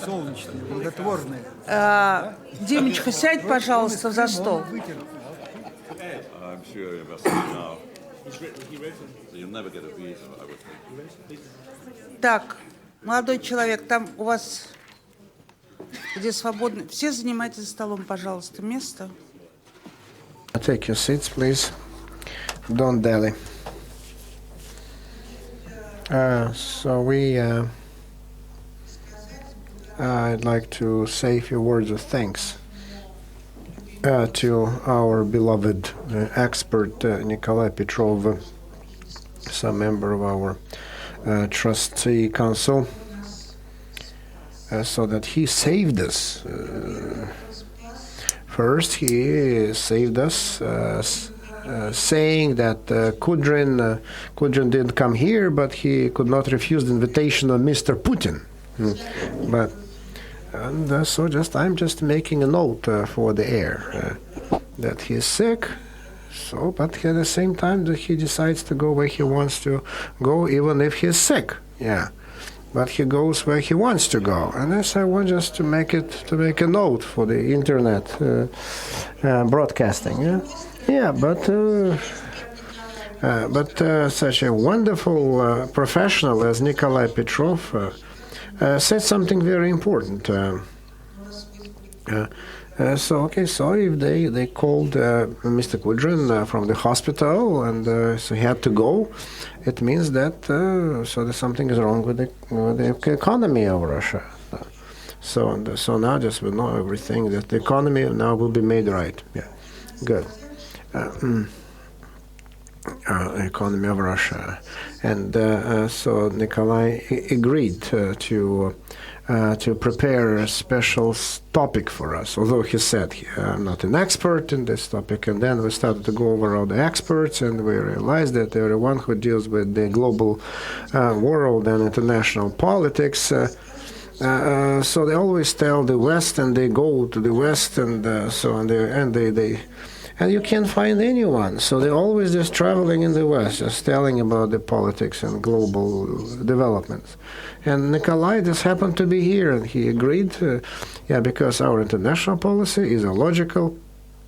Солнечные, благотворные. Димочка, сядь, пожалуйста, за стол. I'm sure you must know. So you'll never get a visa, I would think. Так, молодой человек, там у вас, где свободно, все занимайте за столом, пожалуйста, место. Take your seats, please. Don't dally. I'd like to say a few words of thanks to our beloved expert Nikolay Petrov, some member of our trustee council, so that he saved us. First, he saved us, saying that Kudrin didn't come here, but he could not refuse the invitation of Mr. Putin. I'm just making a note for the air that he's sick. So, but at the same time that he decides to go where he wants to go, even if he's sick. Yeah. But he goes where he wants to go, and this I want just to make a note for the internet broadcasting. But such a wonderful professional as Nikolay Petrov said something very important. So if they called Mr. Kudrin from the hospital, and so he had to go, it means that there's something is wrong with the economy of Russia. So now just we know everything, that the economy now will be made right. Yeah, good. Economy of Russia, and so Nikolay agreed to prepare a special topic for us, although he said I'm not an expert in this topic. And then we started to go over all the experts, and we realized that everyone who deals with the global world and international politics, so they always tell the West, and they go to the West, and and you can't find anyone. So they're always just traveling in the West, just telling about the politics and global developments. And Nikolay just happened to be here, and he agreed, because our international policy is a logical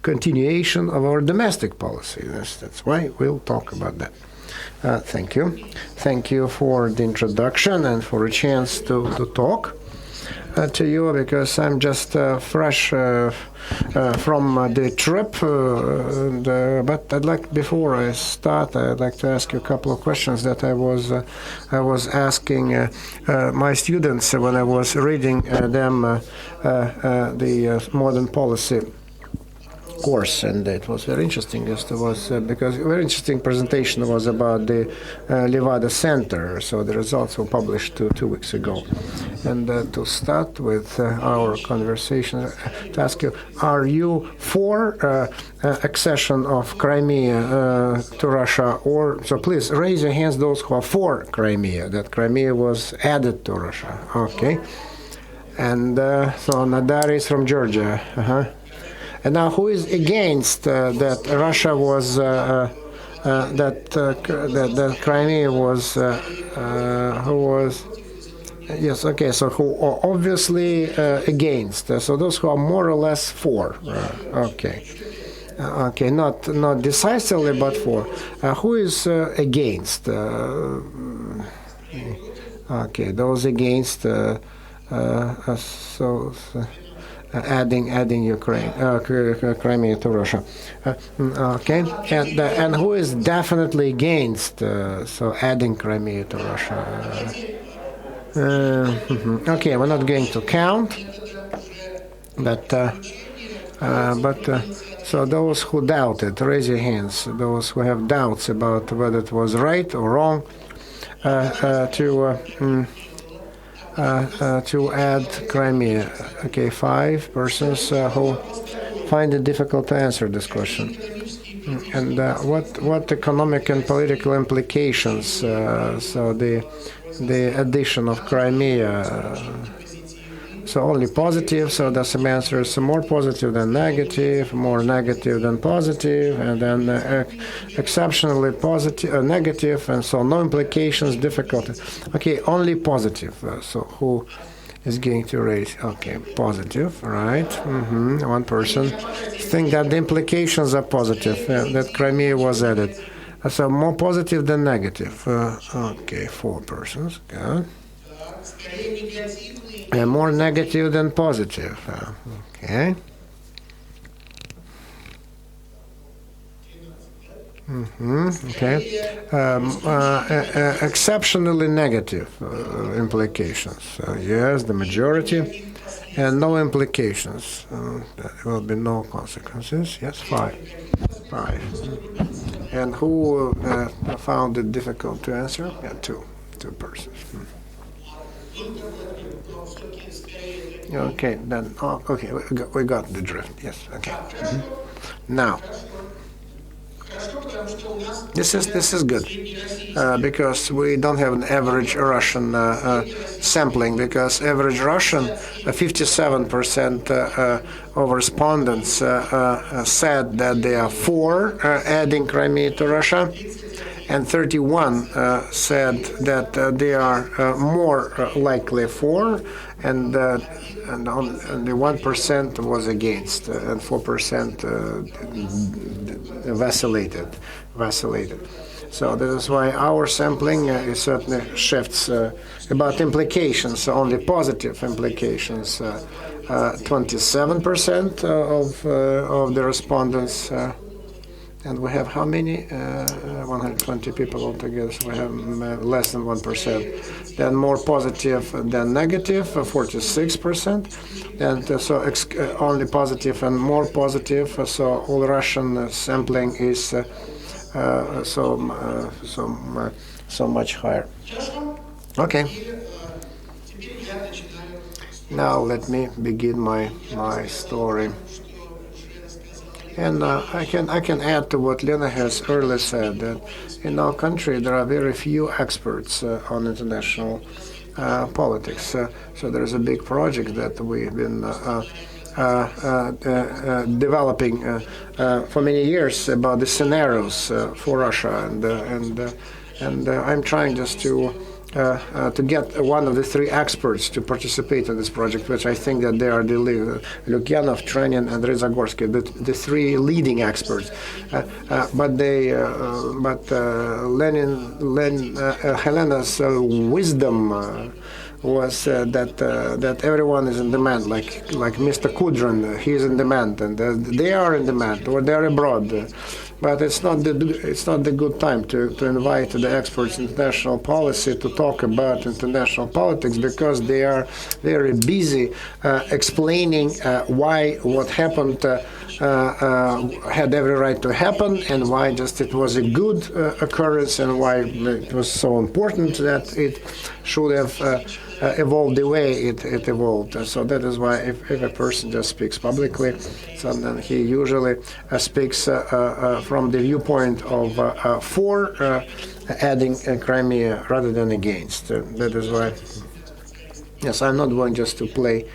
continuation of our domestic policy. That's why we'll talk about that. Thank you. Thank you for the introduction and for a chance to talk to you, because I'm just fresh from the trip. But before I start, I'd like to ask you a couple of questions that I was asking my students when I was reading them the modern policy course, and it was very interesting. Because a very interesting presentation was about the Levada Center. So the results were published two weeks ago. And to start with our conversation, to ask you, are you for accession of Crimea to Russia, or so? Please raise your hands, those who are for Crimea, that Crimea was added to Russia. Okay. And so Nadar is from Georgia. And now, who is against that Russia was that Crimea was who was? Yes, okay. So who are obviously against? So those who are more or less for. Okay, not decisively, but for. Who is against? Okay, those against. Adding Ukraine, Crimea to Russia. Okay, and who is definitely against? So adding Crimea to Russia. Okay, we're not going to count, but so those who doubt it, raise your hands. Those who have doubts about whether it was right or wrong to add Crimea. Okay, 5 persons who find it difficult to answer this question. And what economic and political implications? So the addition of Crimea So only positive, so that's some answers more positive than negative, more negative than positive, and then exceptionally positive, negative, and so no implications, difficulty. Okay, only positive. So who is going to raise? Okay, positive, right? One person think that the implications are positive, that Crimea was added. So more positive than negative. Okay, 4 persons, good. More negative than positive. Okay. Okay. Exceptionally negative implications. Yes, the majority, and no implications. There will be no consequences. Yes, 5. And who found it difficult to answer? Yeah, 2 persons. Okay, then. Oh, okay, we got the drift. Yes. Okay. Now, this is good because we don't have an average Russian sampling, because average Russian 57% of respondents said that they are for adding Crimea to Russia, and 31 said that they are more likely for, and the 1% was against, and 4% vacillated. So this is why our sampling is certainly shifts about implications, only positive implications. 27% of the respondents. And we have how many? 120 people altogether, so we have less than 1%. Then more positive than negative, 46%. And so only positive and more positive, so all Russian sampling is so much higher. Okay. Now let me begin my story. And I can add to what Lena has earlier said, that in our country there are very few experts on international politics. So there is a big project that we've been developing for many years about the scenarios for Russia, and I'm trying just to get one of the 3 experts to participate in this project, which I think that they are Lukyanov, Trenin, and Ryzagorsky, the 3 leading experts. But Helena's wisdom was that everyone is in demand, like Mr. Kudrin, he is in demand, and they are in demand, or they are abroad. But it's not the good time to invite the experts in international policy to talk about international politics, because they are very busy explaining why what happened had every right to happen, and why just it was a good occurrence, and why it was so important that it should have evolved the way it evolved. So that is why if a person just speaks publicly, so then he usually speaks from the viewpoint of for adding Crimea rather than against. That is why, yes, I'm not going just to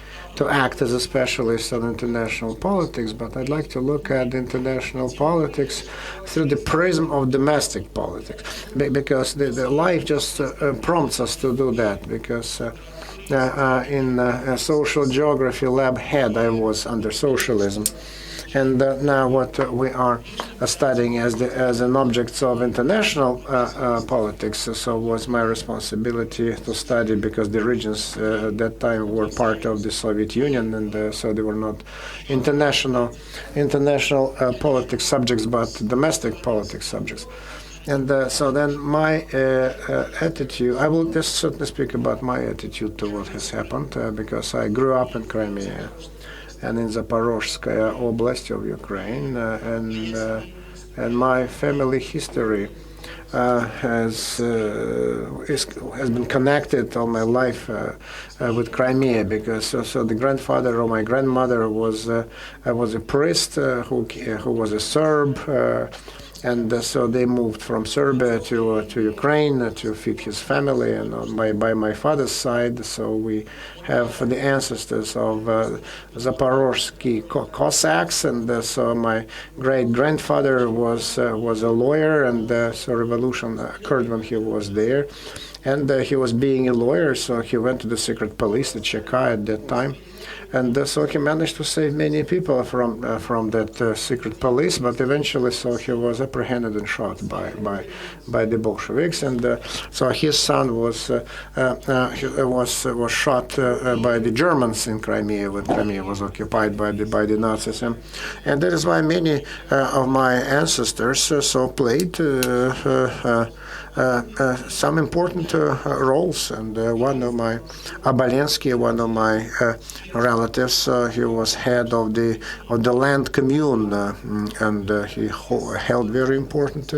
act as a specialist on international politics, but I'd like to look at international politics through the prism of domestic politics, because the life just prompts us to do that, because in a social geography lab head I was under socialism, and now what we are studying as an object of international politics, so was my responsibility to study, because the regions at that time were part of the Soviet Union, and so they were not international politics subjects, but domestic politics subjects. And so then my attitude, I will just certainly speak about my attitude to what has happened, because I grew up in Crimea and in Zaporozhskaya Oblast of Ukraine, and my family history has been connected all my life with Crimea, because so the grandfather or my grandmother was a priest who was a Serb. and so they moved from Serbia to Ukraine to feed his family. And by my father's side, so we have the ancestors of Zaporozhsky Cossacks, and so my great grandfather was a lawyer, and so revolution occurred when he was there, and he was being a lawyer, so he went to the secret police, the Cheka at that time. And so he managed to save many people from that secret police, but eventually, so he was apprehended and shot by the Bolsheviks. And so his son was shot by the Germans in Crimea when Crimea was occupied by the Nazis. And that is why many of my ancestors so played some important roles. And one of my Abalensky, one of my relatives, he was head of the land commune, and he held very important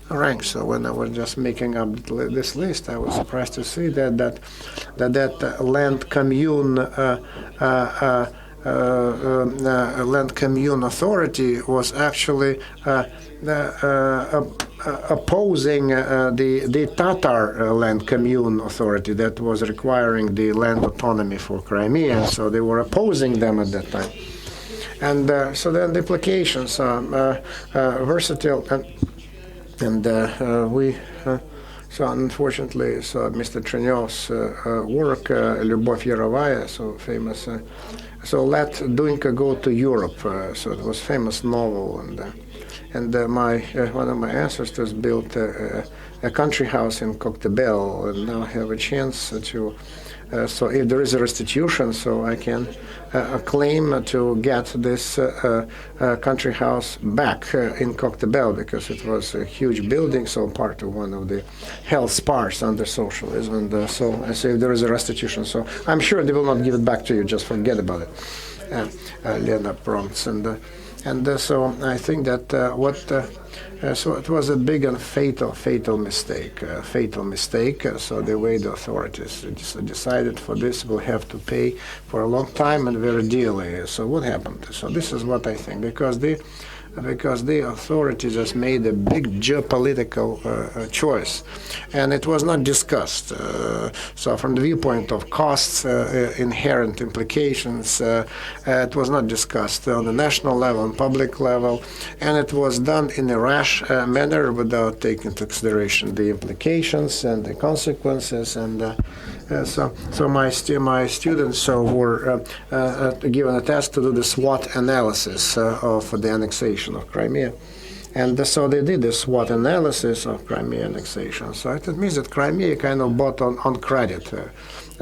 ranks. So when I was just making up this list, I was surprised to see that land commune land commune authority was actually opposing the Tatar land commune authority that was requiring the land autonomy for Crimea. So they were opposing them at that time. And so then the implications are versatile, and we so unfortunately, so Mr. Trenyov's work, Lyubov Yarovaya, so famous, so let Dunька go to Europe. So it was famous novel, and one of my ancestors built a country house in Koktebel, and now I have a chance to. So if there is a restitution, so I can claim to get this country house back in Koktebel, because it was a huge building, so part of one of the health spas under socialism. And so I say if there is a restitution, so I'm sure they will not give it back to you. Just forget about it, Lena prompts. And so I think that so it was a big and fatal mistake. So the way the authorities decided for this, will have to pay for a long time and very dearly. So what happened? So this is what I think, because the authorities just made a big geopolitical choice, and it was not discussed. So from the viewpoint of costs, inherent implications, it was not discussed on the national level, on public level, and it was done in a rash manner without taking into consideration the implications and the consequences. And so my students were given a task to do the SWOT analysis of the annexation of Crimea. And so they did the SWOT analysis of Crimea annexation. So it means that Crimea kind of bought on credit.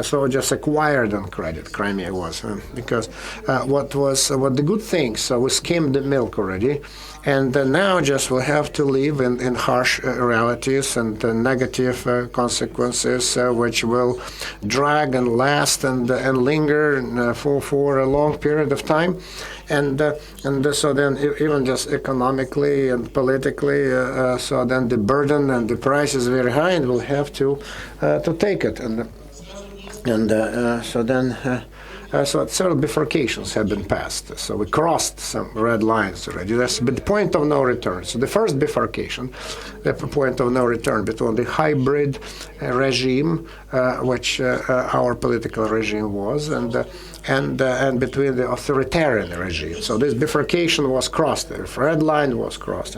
So just acquired on credit, Crimea was. Because what the good thing, so we skimmed the milk already, and now just we'll have to live in harsh realities and negative consequences, which will drag and last and linger for a long period of time. And so then even just economically and politically, so then the burden and the price is very high, and we'll have to take it. So then so several bifurcations have been passed. So we crossed some red lines already. That's the point of no return. So the first bifurcation, the point of no return between the hybrid regime, which our political regime was, and between the authoritarian regime. So this bifurcation was crossed. The red line was crossed.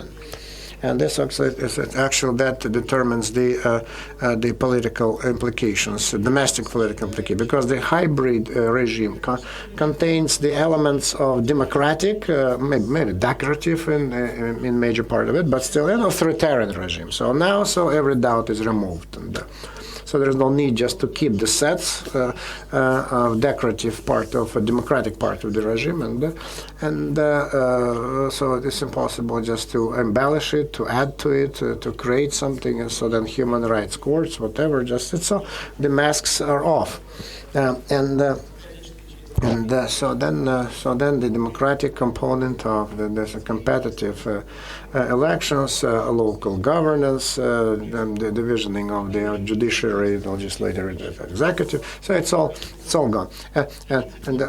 And this actually that determines the political implications, domestic political implications, because the hybrid regime contains the elements of democratic, maybe decorative in major part of it, but still an authoritarian regime. So now, every doubt is removed. And, so there's no need just to keep the sets of decorative part of a democratic part of the regime, and so it's impossible just to embellish it, to add to it, to create something. And so then human rights courts, whatever, just it's so the masks are off, And so then the democratic component of there's a competitive elections, local governance, then the divisioning of the judiciary, legislative, executive. So it's all gone.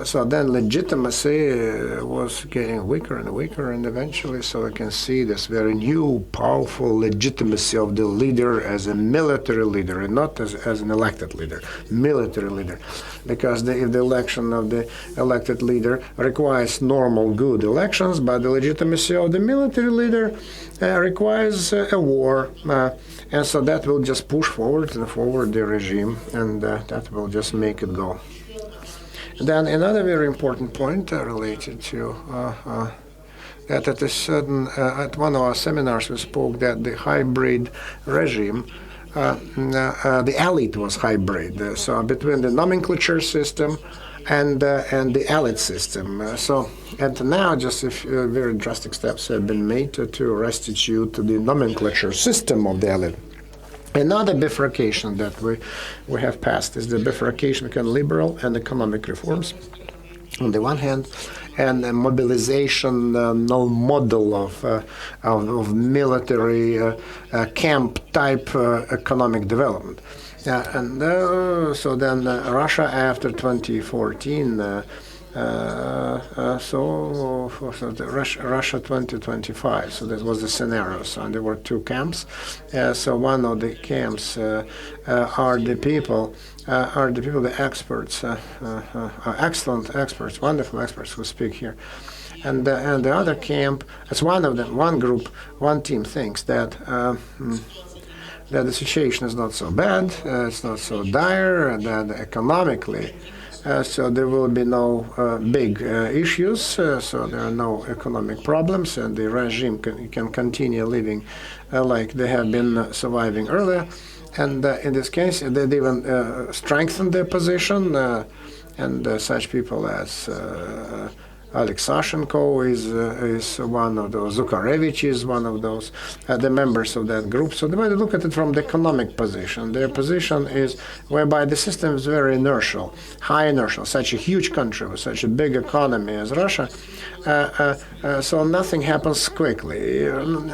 So then legitimacy was getting weaker and weaker, and eventually, so we can see this very new, powerful legitimacy of the leader as a military leader, and not as an elected leader, military leader, because if the election of the elected leader requires normal, good elections, but the legitimacy of the military leader requires a war, and so that will just push forward the regime, and that will just make it go. Then another very important point related to that at a certain at one of our seminars we spoke that the hybrid regime, the elite was hybrid, so between the nomenclature system and the elite system. And now just very drastic steps have been made to restitute the nomenclature system of the elite. Another bifurcation that we have passed is the bifurcation between liberal and economic reforms on the one hand, and a mobilization model of military camp type economic development. So then Russia after 2014. Russia 2025. So that was the scenario. So there were two camps. So one of the camps are the people, the experts, excellent experts, wonderful experts who speak here. And the other camp, as one of them, one group, one team thinks that the situation is not so bad, it's not so dire, and that economically. So there will be no big issues, so there are no economic problems, and the regime can continue living like they have been surviving earlier. And in this case, they even strengthened their position, and such people as Alexashenko is one of those, Zukharevich is one of those, the members of that group. So the way to look at it from the economic position, their position is whereby the system is very inertial, high inertial, such a huge country with such a big economy as Russia. So nothing happens quickly,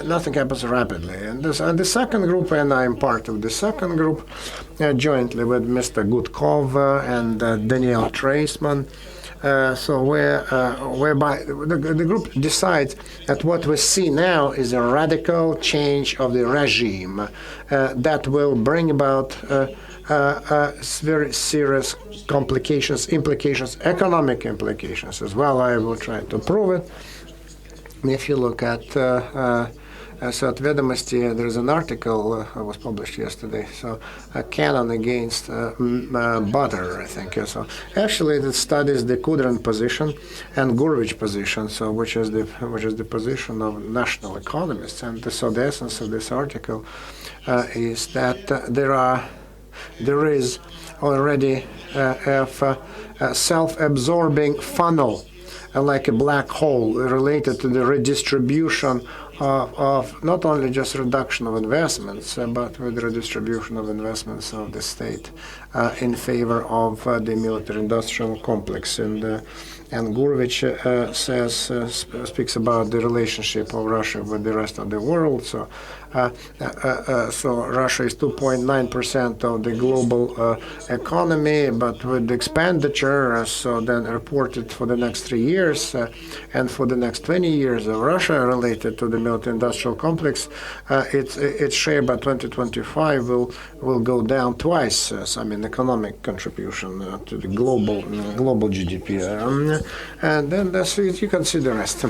nothing happens rapidly. And the second group, and I'm part of the second group, jointly with Mr. Gutkov and Daniel Treisman. Whereby the group decides that what we see now is a radical change of the regime that will bring about very serious implications, economic implications as well. I will try to prove it. If you look at so at Vedomosti, there is an article that was published yesterday. So a canon against butter, I think. So actually, it studies the Kudrin position and Gurevich position. So which is the position of national economists. And so the essence of this article is that there is already a self-absorbing funnel, like a black hole, related to the redistribution of not only just reduction of investments, but with the redistribution of investments of the state in favor of the military-industrial complex. And Gurevich speaks about the relationship of Russia with the rest of the world. So Russia is 2.9% of the global economy, but with the expenditure, so then reported for the next 3 years and for the next 20 years of Russia related to the military-industrial complex, its share by 2025 will go down twice. Economic contribution to the global GDP. And then you can see the rest.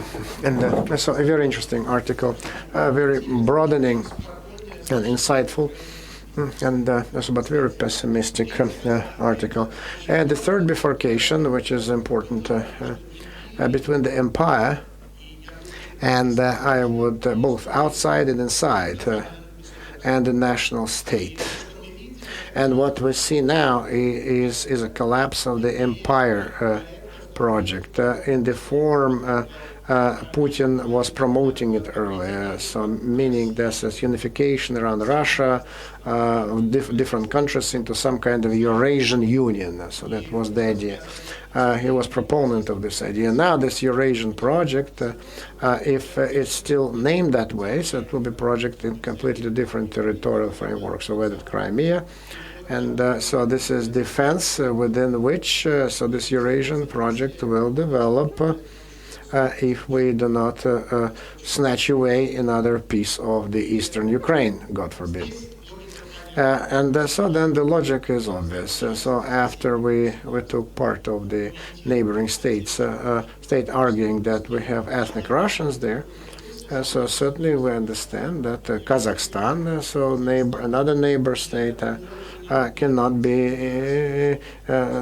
And so a very interesting article, very broadening and insightful, and but very pessimistic article. And the third bifurcation, which is important, between the empire and I would both outside and inside, and the national state. And what we see now is a collapse of the empire project in the form Putin was promoting it earlier, so meaning there's this unification around Russia, different countries into some kind of Eurasian Union. So that was the idea. He was proponent of this idea. Now this Eurasian project, if it's still named that way, so it will be project in completely different territorial framework. So whether Crimea, and so this is defense within which so this Eurasian project will develop if we do not snatch away another piece of the eastern Ukraine, God forbid. So then the logic is obvious. So after we took part of the neighboring states, state arguing that we have ethnic Russians there, so certainly we understand that Kazakhstan, so another neighbor state, cannot be,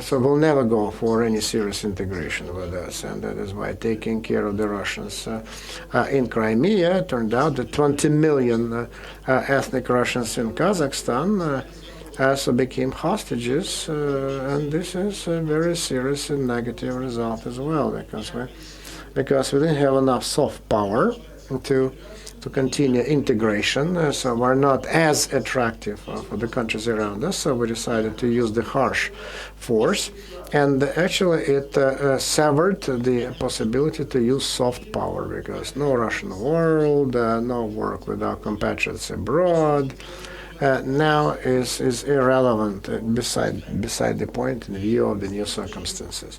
so will never go for any serious integration with us, and that is why taking care of the Russians in Crimea turned out that 20 million ethnic Russians in Kazakhstan so became hostages, and this is a very serious and negative result as well, because we didn't have enough soft power to continue integration, so we're not as attractive for the countries around us, so we decided to use the harsh force, and actually it severed the possibility to use soft power, because no Russian world, no work with our compatriots abroad, now is irrelevant, beside the point in view of the new circumstances.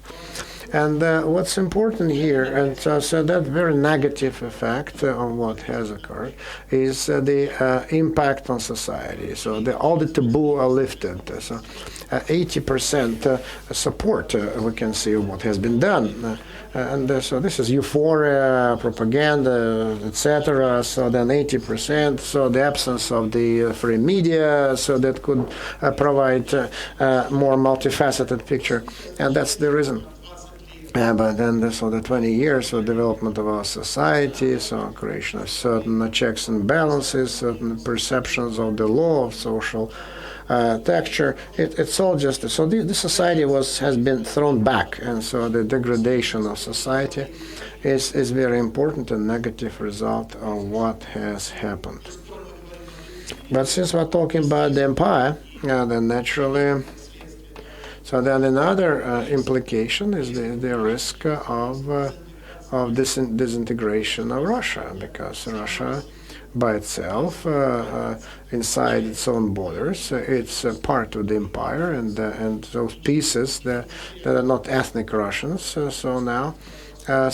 And what's important here, and so that very negative effect on what has occurred, is the impact on society. So all the taboo are lifted. So 80% support we can see what has been done. So this is euphoria, propaganda, etc. So then 80%, so the absence of the free media, so that could provide more multifaceted picture, and that's the reason. But then, so the 20 years of development of our society, so creation of certain checks and balances, certain perceptions of the law of social texture, it's all just, so the society has been thrown back, and so the degradation of society is very important and negative result of what has happened. But since we're talking about the empire, then naturally, so then another implication is the risk of disintegration of Russia, because Russia by itself, inside its own borders, it's part of the empire, and those pieces that are not ethnic Russians. So now they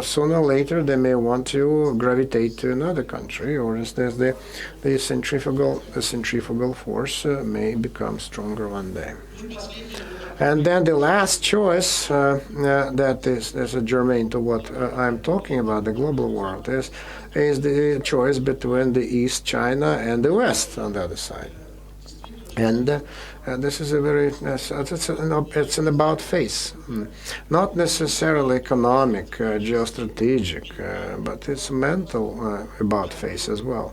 sooner or later they may want to gravitate to another country, or as the centrifugal force may become stronger one day. And then the last choice that is germane to what I'm talking about, the global world, is the choice between the East, China, and the West on the other side. And this is a very, it's an about face, not necessarily economic, geostrategic, but it's mental about face as well,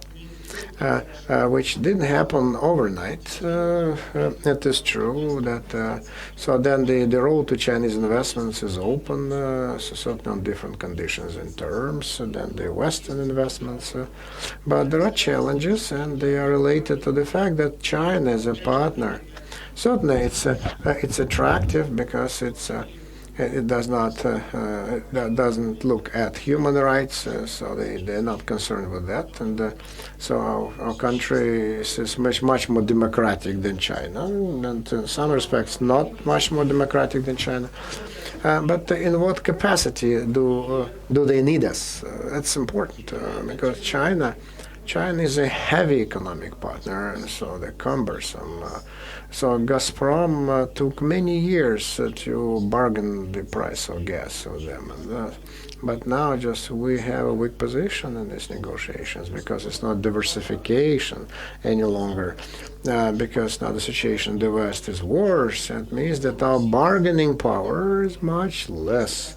which didn't happen overnight. It is true that, so then the road to Chinese investments is open, so certainly on different conditions and terms than the Western investments, but there are challenges, and they are related to the fact that China is a partner. Certainly, it's attractive because it doesn't look at human rights, so they're not concerned with that, and so our country is much more democratic than China, and in some respects not much more democratic than China. But in what capacity do they need us? That's important, because China is a heavy economic partner, and so they're cumbersome. So Gazprom took many years to bargain the price of gas with them. But now just we have a weak position in these negotiations, because it's not diversification any longer, because now the situation in the West is worse. It means that our bargaining power is much less,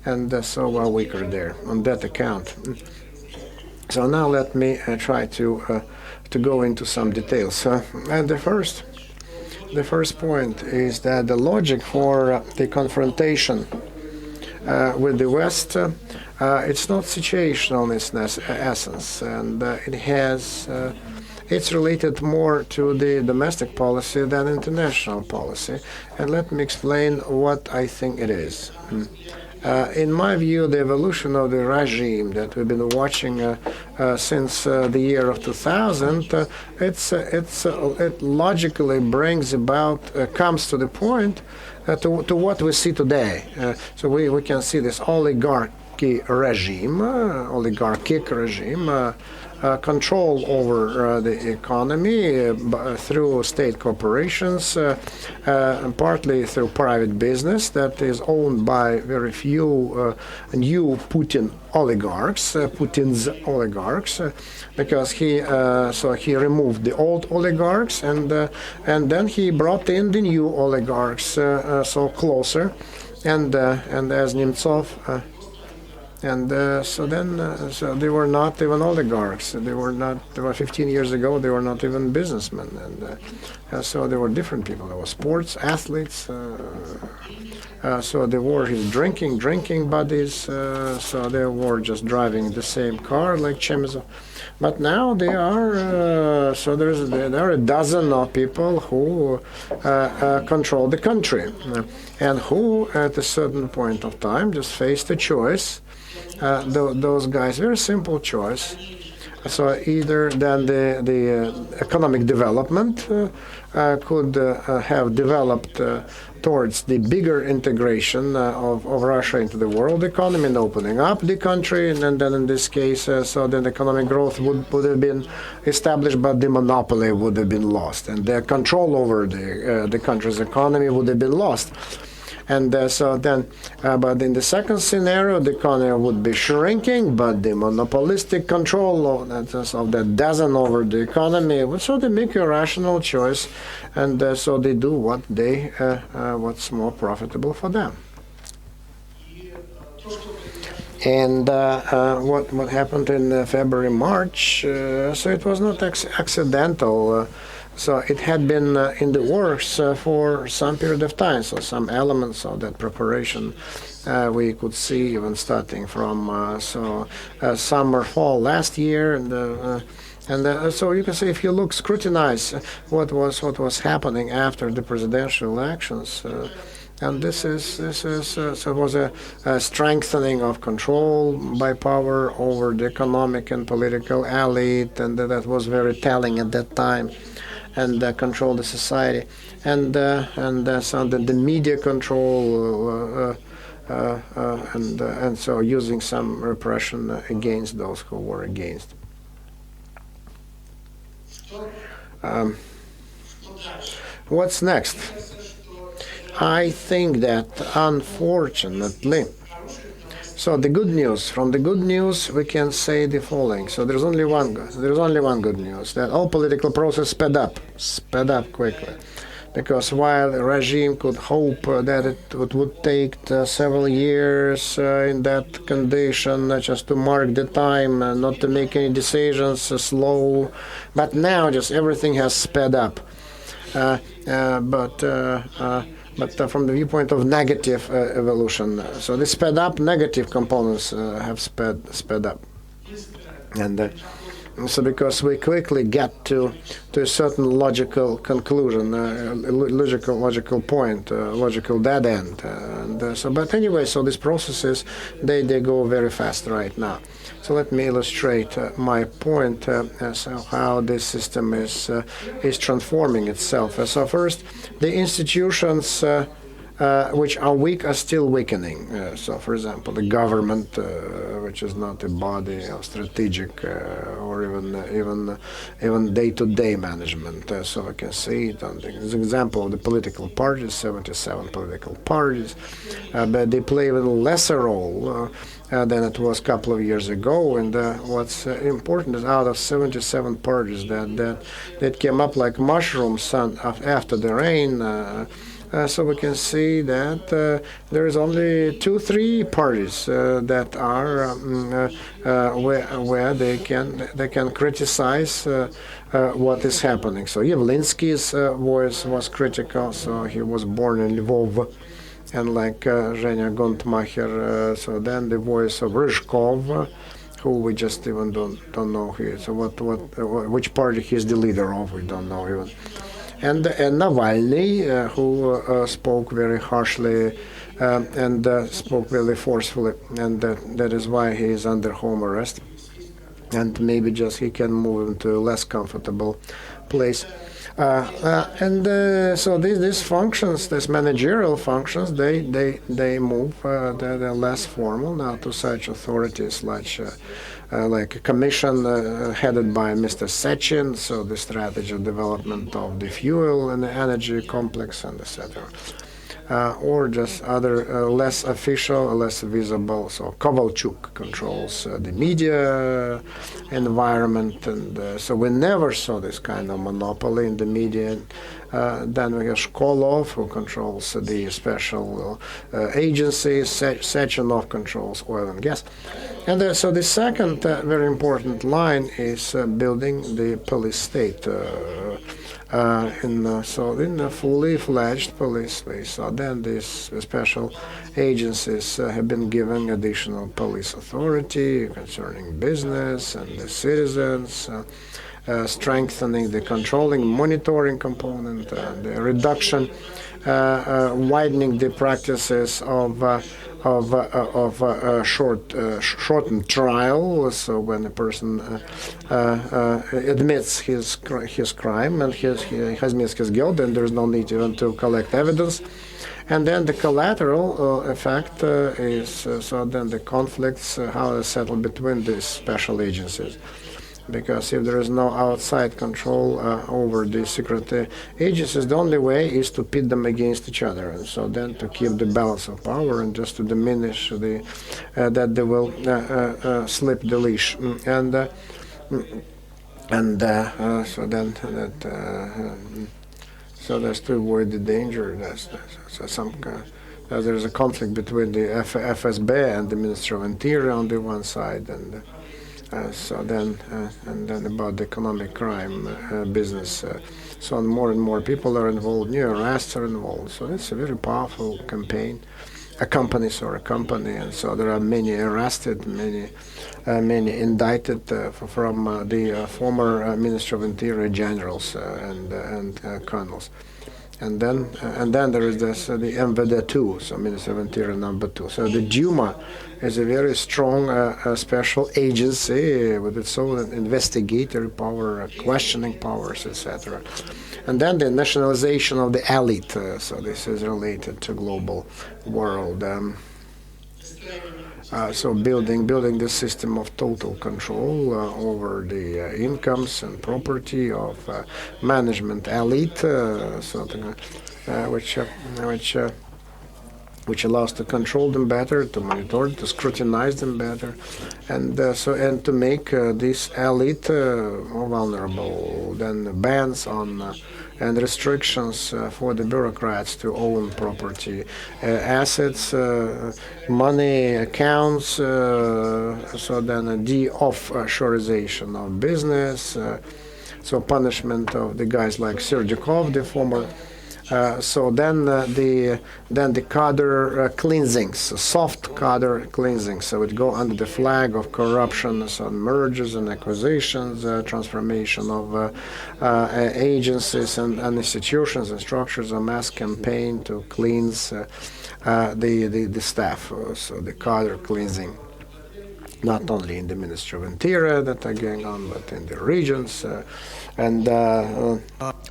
and so we're weaker there on that account. So now let me try to go into some details. And the first point is that the logic for the confrontation with the West, it's not situational in its essence, and it's related more to the domestic policy than international policy. And let me explain what I think it is. In my view, the evolution of the regime that we've been watching since the year of 2000, it logically brings about, comes to the point to what we see today. So we can see this oligarchic regime, control over the economy through state corporations, and partly through private business that is owned by very few new Putin's oligarchs, because he removed the old oligarchs and then he brought in the new oligarchs, so closer, and as Nemtsov. So they were not even oligarchs. They were 15 years ago. They were not even businessmen, and so they were different people. There were sports athletes. So they were his drinking buddies. So they were just driving the same car like Chemizov. But now they are. So there are a dozen of people who control the country, and who at a certain point of time just faced a choice. Those guys, very simple choice. So either then the economic development could have developed towards the bigger integration of Russia into the world economy and opening up the country, and then in this case, so then economic growth would have been established, but the monopoly would have been lost, and the control over the country's economy would have been lost. And so then, but in the second scenario, the economy would be shrinking, but the monopolistic control of that dozen over the economy, so they make a rational choice, and so they do what's more profitable for them. And what happened in February, March, so it was not accidental. So it had been in the works for some period of time. So some elements of that preparation we could see even starting from summer, fall last year, and so you can say if you scrutinize what was happening after the presidential elections. And this is so it was a strengthening of control by power over the economic and political elite, and that was very telling at that time. And control the society, and so the media control, and so using some repression against those who were against. What's next? I think that unfortunately. So the good news, from the good news, we can say the following. So there's only one good news, that all political process sped up quickly. Because while the regime could hope that it would take several years in that condition, just to mark the time, not to make any decisions, slow, but now just everything has sped up. But from the viewpoint of negative evolution, so the sped up negative components have sped up, and so because we quickly get to a certain logical conclusion, logical point, logical dead end, and so. But anyway, so these processes they go very fast right now. So let me illustrate my point, so how this system is transforming itself. So first, the institutions which are weak are still weakening. So, for example, the government, which is not a body of strategic or even day-to-day management. So we can see it on the example of the political parties, 77 political parties, but they play a little lesser role than it was a couple of years ago. And what's important is out of 77 parties that came up like mushrooms after the rain. So we can see that there is only 2-3 parties that are where they can criticize what is happening. So Yavlinsky's voice was critical. So he was born in Lvov. and like Zhenya Gontmacher, so then the voice of Ryzhkov, who we just even don't know here. So which party he's the leader of, we don't know even. And Navalny, who spoke very harshly and spoke very forcefully, and that is why he is under home arrest. And maybe just he can move into a less comfortable place. So these functions, these managerial functions, they move. They're less formal now to such authorities like a commission headed by Mr. Sechin. So the strategy of development of the fuel and the energy complex and etc. Or just other less official, less visible. So Kovalchuk controls the media environment, and so we never saw this kind of monopoly in the media. Then we have Shkolov, who controls the special agencies. Sechenov controls oil and gas. And so the second very important line is building the police state. In a fully fledged police space. So then these special agencies have been given additional police authority concerning business and the citizens, strengthening the controlling, monitoring component, the reduction, widening the practices of shortened trial. So when a person admits his crime and admits his guilt, then there's no need even to collect evidence. And then the collateral effect is so then the conflicts how they settle between these special agencies. Because if there is no outside control over the secret agencies, the only way is to pit them against each other, and so then to keep the balance of power and just to diminish that they will slip the leash, so that's to avoid the danger. There's a conflict between the FSB and the Ministry of Interior on the one side, and then about the economic crime business. So more and more people are involved, new arrests are involved. So it's a very powerful campaign, a company, and so there are many arrested, many indicted from the former Minister of Interior generals and colonels. And then there is this, the MVD2, so Minister of Interior number 2. So the Duma is a very strong special agency with its own investigatory power, questioning powers, etc. And then the nationalization of the elite. So this is related to global world. So building the system of total control over the incomes and property of management elite, which allows to control them better, to monitor, to scrutinize them better, and to make this elite more vulnerable. Then bans on and restrictions for the bureaucrats to own property, assets, money, accounts, so then a de-offshorization of business, so punishment of the guys like Serdyukov, the former. So then the cadre cleansings, soft cadre cleansings. So it go under the flag of corruption, so mergers and acquisitions, transformation of agencies and institutions and structures, a mass campaign to cleanse the staff. So the cadre cleansing, not only in the Ministry of Interior that are going on, but in the regions.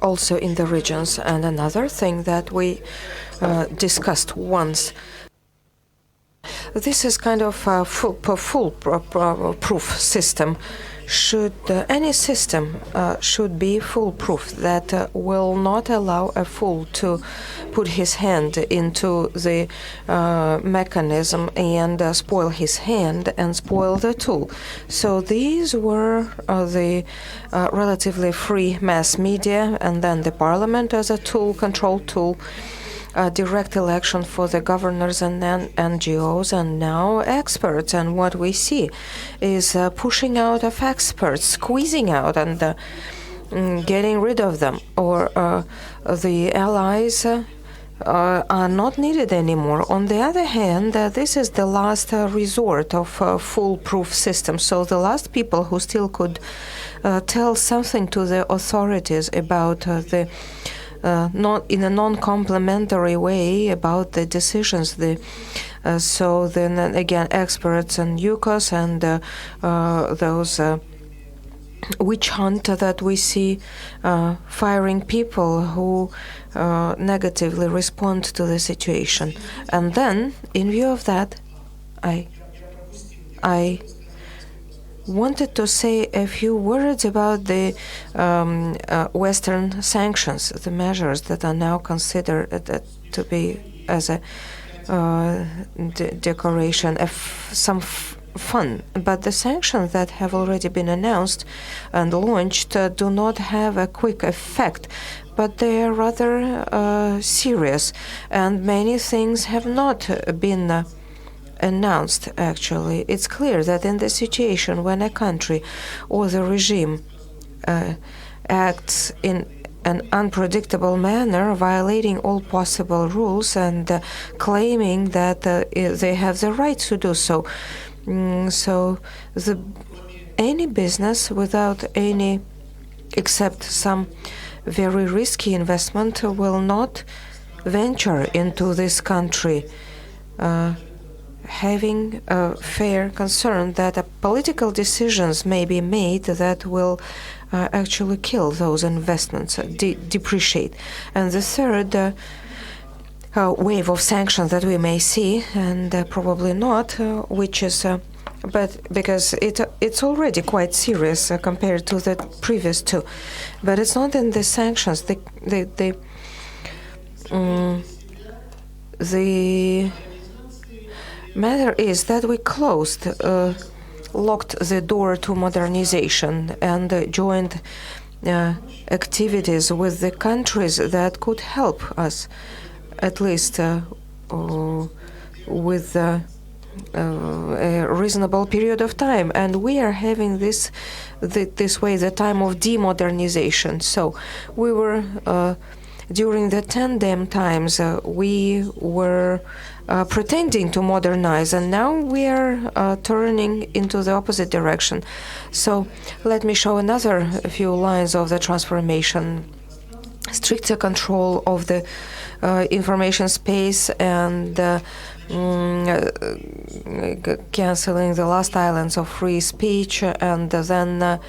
Also in the regions. And another thing that we discussed once, this is kind of a foolproof system. Any system should be foolproof, that will not allow a fool to put his hand into the mechanism and spoil his hand and spoil the tool. So these were the relatively free mass media, and then the parliament as a tool, control tool, direct election for the governors and then NGOs, and now experts. And what we see is pushing out of experts, squeezing out and getting rid of them, or the allies are not needed anymore. On the other hand, this is the last resort of a foolproof system. So the last people who still could tell something to the authorities about the not in a non-complimentary way about the decisions. So then again, experts and UCOS and those witch hunt that we see, firing people who negatively respond to the situation. And then, in view of that, I wanted to say a few words about the Western sanctions, the measures that are now considered to be as a decoration, some fun. But the sanctions that have already been announced and launched do not have a quick effect, but they are rather serious, and many things have not been announced, actually. It's clear that in the situation when a country or the regime acts in an unpredictable manner, violating all possible rules and claiming that they have the right to do so. So any business without any, except some very risky investment, will not venture into this country, having a fair concern that political decisions may be made that will actually kill those investments, depreciate. And the third wave of sanctions that we may see, and probably not, which is, but because it's already quite serious compared to the previous two, but it's not in the sanctions. The matter is that we locked the door to modernization and joined activities with the countries that could help us, at least with a reasonable period of time. And we are having this way, the time of demodernization. So we were, during the tandem times, we were pretending to modernize, and now we are turning into the opposite direction. So let me show another few lines of the transformation. Stricter control of the information space and canceling the last islands of free speech, and then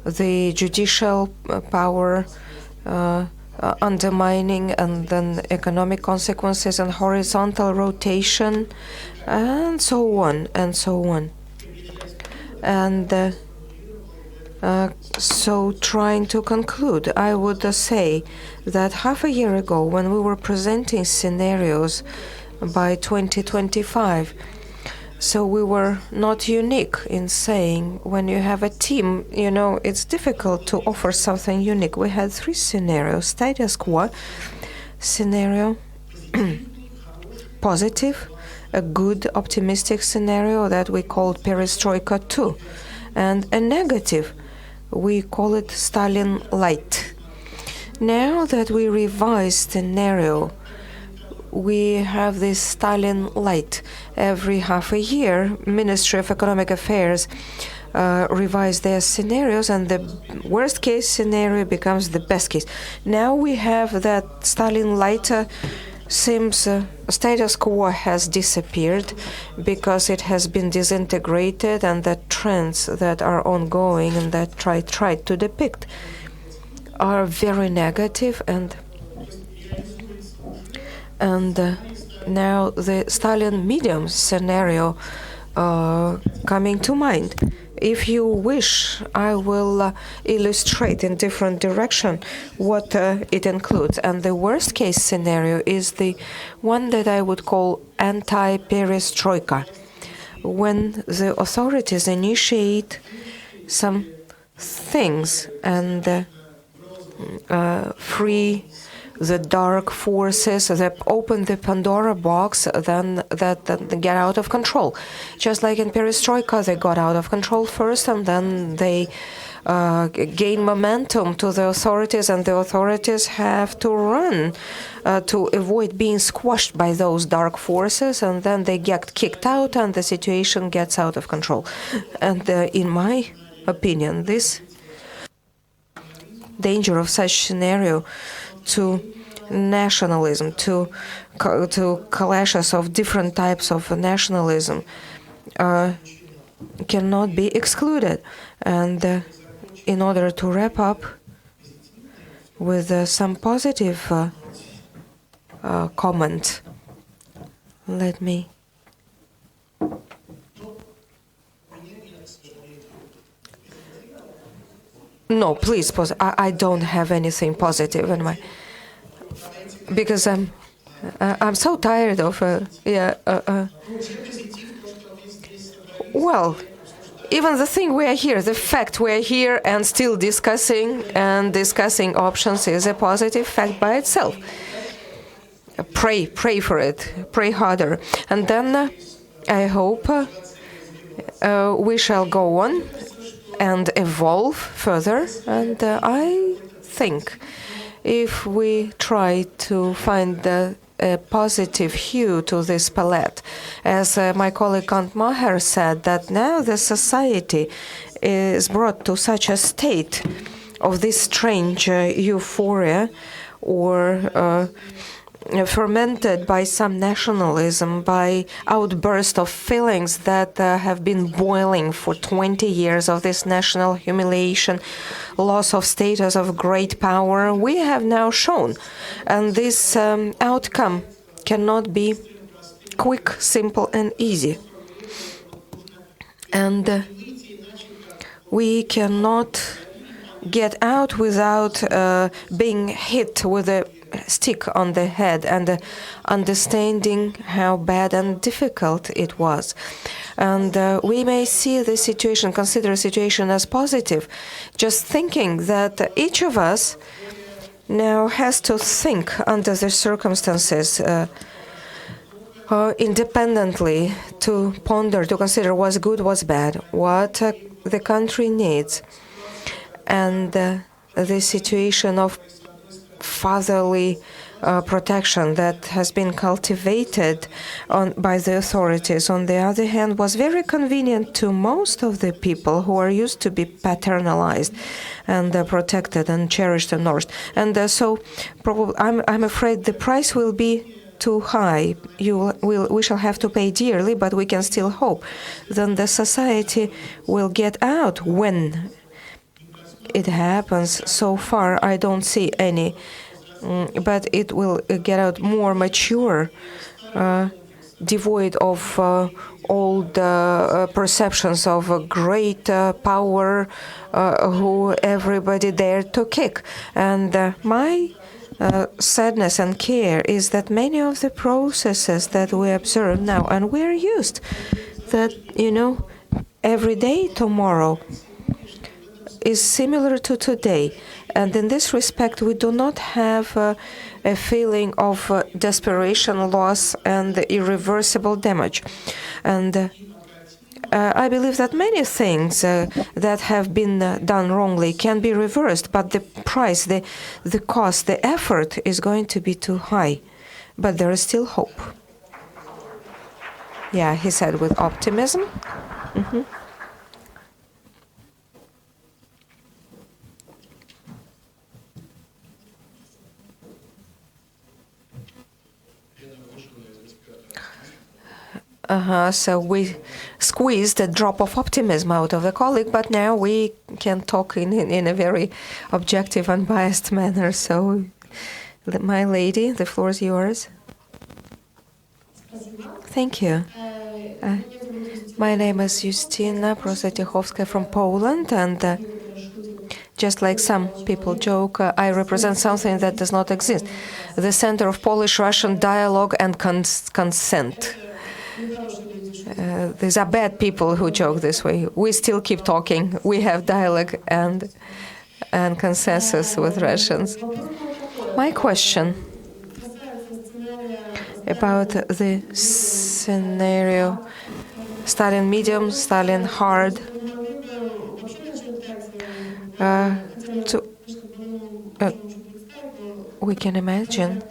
the judicial power undermining, and then economic consequences and horizontal rotation, and so on and so on. And so trying to conclude, I would say that half a year ago, when we were presenting scenarios by 2025, so we were not unique in saying when you have a team, it's difficult to offer something unique. We had three scenarios: status quo scenario, positive, a good optimistic scenario that we called Perestroika 2, and a negative, we call it Stalin Light. Now that we revised scenario, we have this Stalin Light. Every half a year, Ministry of Economic Affairs revise their scenarios, and the worst case scenario becomes the best case. Now we have that Stalin Light. Seems status quo has disappeared because it has been disintegrated, and the trends that are ongoing and that tried to depict are very negative, and now the Stalin medium scenario coming to mind. If you wish, I will illustrate in different direction what it includes. And the worst case scenario is the one that I would call anti-perestroika, when the authorities initiate some things and free the dark forces that open the Pandora box, then that get out of control. Just like in Perestroika, they got out of control first, and then they gain momentum to the authorities, and the authorities have to run to avoid being squashed by those dark forces, and then they get kicked out and the situation gets out of control. And in my opinion, this danger of such scenario to nationalism, to clashes of different types of nationalism cannot be excluded. And in order to wrap up with some positive comment, let me no, please, I don't have anything positive in my, because I'm so tired of well, even the thing we are here, the fact we are here and still discussing options is a positive fact by itself. Pray for it, pray harder, and then I hope we shall go on and evolve further. And I think if we try to find a positive hue to this palette, as my colleague Kant Maher said, that now the society is brought to such a state of this strange euphoria, or fermented by some nationalism, by outburst of feelings that have been boiling for 20 years, of this national humiliation, loss of status, of great power, we have now shown. And this outcome cannot be quick, simple, and easy. And we cannot get out without being hit with a stick on the head and understanding how bad and difficult it was. And we may see the situation, consider the situation as positive, just thinking that each of us now has to think under the circumstances independently, to ponder, to consider what's good, what's bad, what the country needs. And the situation of fatherly protection that has been cultivated by the authorities, on the other hand, was very convenient to most of the people who are used to be paternalized and protected and cherished and nourished. And so probably, I'm afraid the price will be too high. We shall have to pay dearly, but we can still hope. Then the society will get out when it happens. So far, I don't see any, but it will get out more mature, devoid of old perceptions of a great power who everybody dared to kick. And my sadness and care is that many of the processes that we observe now, and we're used that, every day tomorrow is similar to today. And in this respect, we do not have a feeling of desperation, loss, and irreversible damage. And I believe that many things that have been done wrongly can be reversed, but the price, the cost, the effort is going to be too high. But there is still hope. Yeah, he said with optimism. Mm-hmm. So we squeezed a drop of optimism out of the colleague, but now we can talk in a very objective, unbiased manner. So, my lady, the floor is yours. Thank you. My name is Justyna Prosetychowska from Poland, and just like some people joke, I represent something that does not exist. The Center of Polish-Russian Dialogue and Consent. These are bad people who joke this way. We still keep talking. We have dialogue and consensus with Russians. My question about the scenario, Stalin medium, Stalin hard. We can imagine.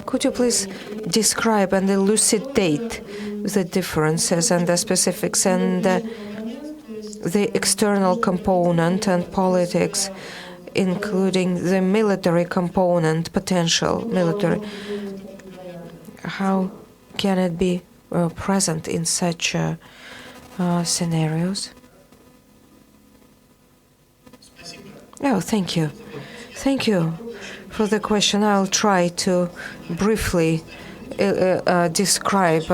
Could you please describe and elucidate the differences and the specifics and the external component and politics, including the military component, potential military? How can it be present in such scenarios? Oh, thank you. Thank you for the question. I'll try to briefly describe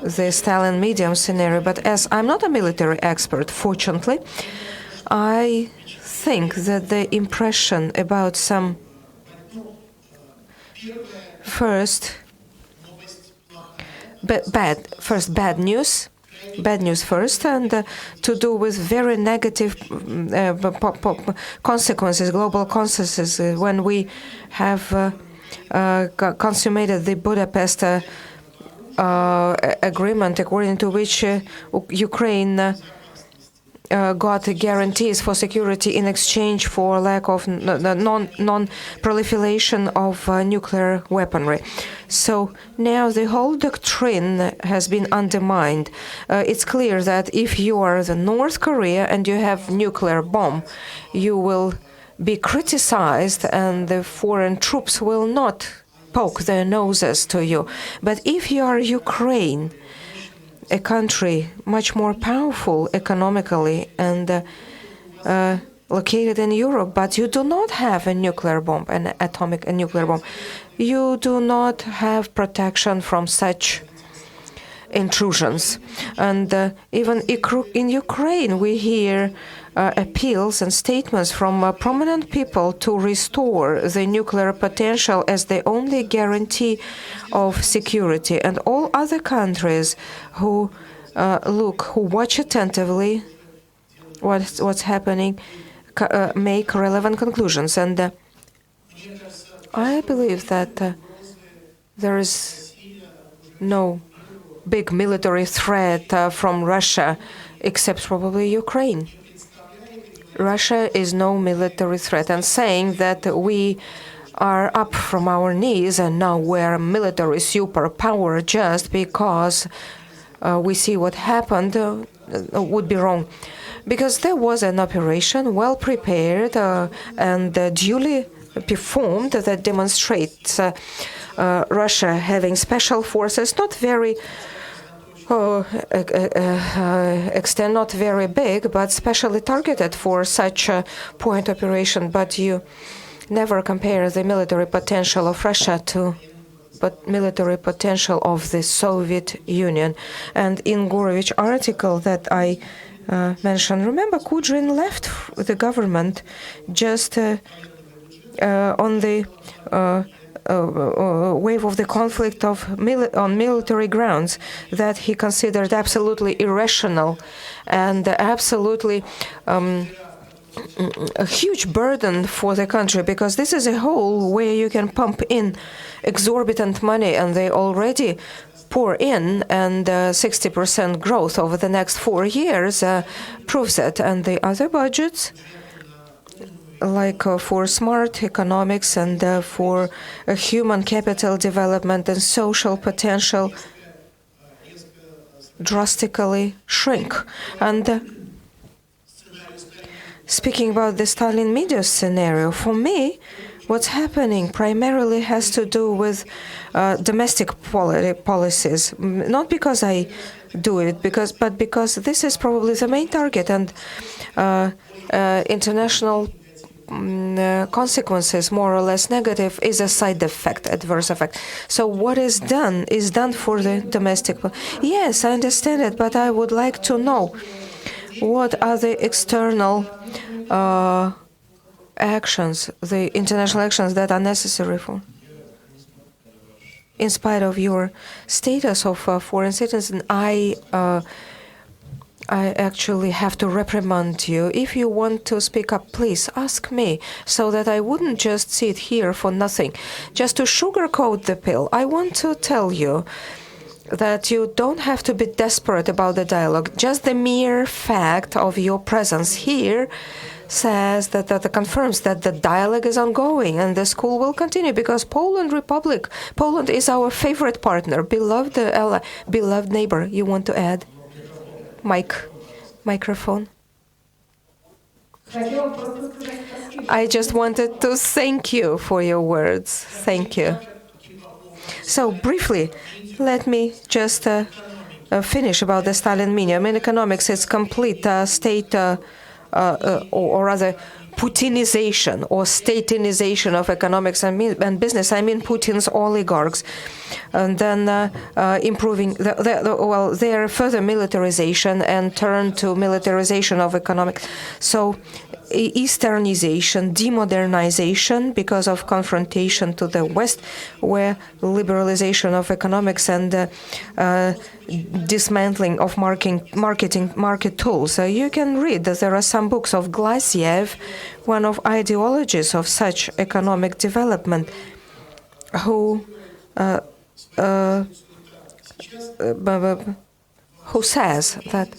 the Stalin medium scenario, but as I'm not a military expert, fortunately, I think that the impression about some bad news first, and to do with very negative consequences, global consequences, when we have consummated the Budapest agreement, according to which Ukraine got guarantees for security in exchange for lack of non-proliferation of nuclear weaponry. So now the whole doctrine has been undermined. It's clear that if you are the North Korea and you have nuclear bomb, you will be criticized and the foreign troops will not poke their noses to you. But if you are Ukraine, a country much more powerful economically and located in Europe, but you do not have a nuclear bomb, an atomic nuclear bomb. You do not have protection from such intrusions. And even in Ukraine, we hear appeals and statements from prominent people to restore the nuclear potential as the only guarantee of security. And all other countries who who watch attentively what's happening, make relevant conclusions. And I believe that there is no big military threat from Russia, except probably Ukraine. Russia is no military threat, and saying that we are up from our knees and now we're a military superpower just because we see what happened would be wrong. Because there was an operation well prepared and duly performed that demonstrates Russia having special forces, not very extent, not very big, but specially targeted for such a point operation. But you never compare the military potential of Russia to military potential of the Soviet Union. And in Gorovich article that I mentioned, remember, Kudrin left the government just on the wave of the conflict on military grounds that he considered absolutely irrational and absolutely a huge burden for the country, because this is a hole where you can pump in exorbitant money, and they already pour in, and 60% growth over the next 4 years proves it. And the other budgets, like for smart economics and for human capital development and social potential, drastically shrink. And speaking about the Stalin media scenario, for me, what's happening primarily has to do with domestic policies. Not because I do it, but because this is probably the main target, and international consequences, more or less negative, is a side effect, adverse effect. So what is done for the domestic. Yes, I understand it, but I would like to know what are the external actions, the international actions that are necessary for. In spite of your status of foreign citizen, I actually have to reprimand you. If you want to speak up, please ask me, so that I wouldn't just sit here for nothing, just to sugarcoat the pill. I want to tell you that you don't have to be desperate about the dialogue. Just the mere fact of your presence here says that confirms that the dialogue is ongoing and the school will continue because Poland is our favorite partner, beloved ally, beloved neighbor. You want to add? Microphone. I just wanted to thank you for your words. Thank you. So briefly, let me just finish about the Stalin minion. In economics, it's complete state, or rather, Putinization or statinization of economics and business. I mean Putin's oligarchs, and then improving their further militarization and turn to militarization of economics. So Easternization, demodernization because of confrontation to the West, where liberalization of economics and dismantling of market tools. You can read that there are some books of Glasiev, one of ideologies of such economic development, who says that.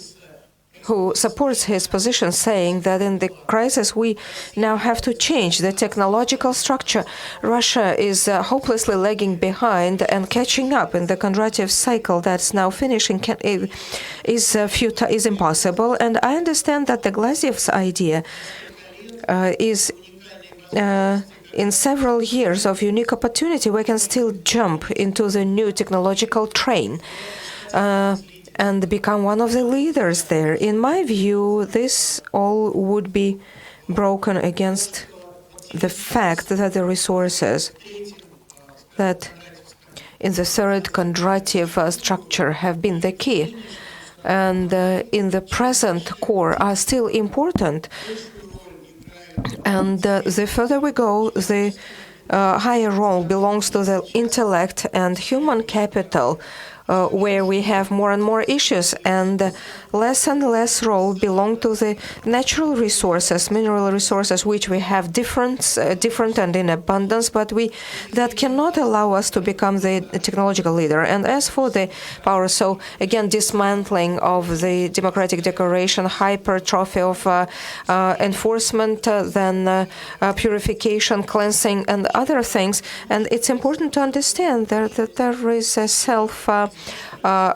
Who supports his position, saying that in the crisis we now have to change the technological structure. Russia is hopelessly lagging behind, and catching up in the Kondratiev cycle that's now finishing is impossible. And I understand that the Glasiev's idea is in several years of unique opportunity, we can still jump into the new technological train. And become one of the leaders there. In my view, this all would be broken against the fact that the resources that in the third Kondratiev structure have been the key and in the present core are still important. And the further we go, the higher role belongs to the intellect and human capital, where we have more and more issues, and less role belong to the natural resources, mineral resources, which we have different and in abundance, but that cannot allow us to become the technological leader. And as for the power, so again, dismantling of the democratic declaration, hypertrophy of enforcement, then purification, cleansing, and other things. And it's important to understand that there is a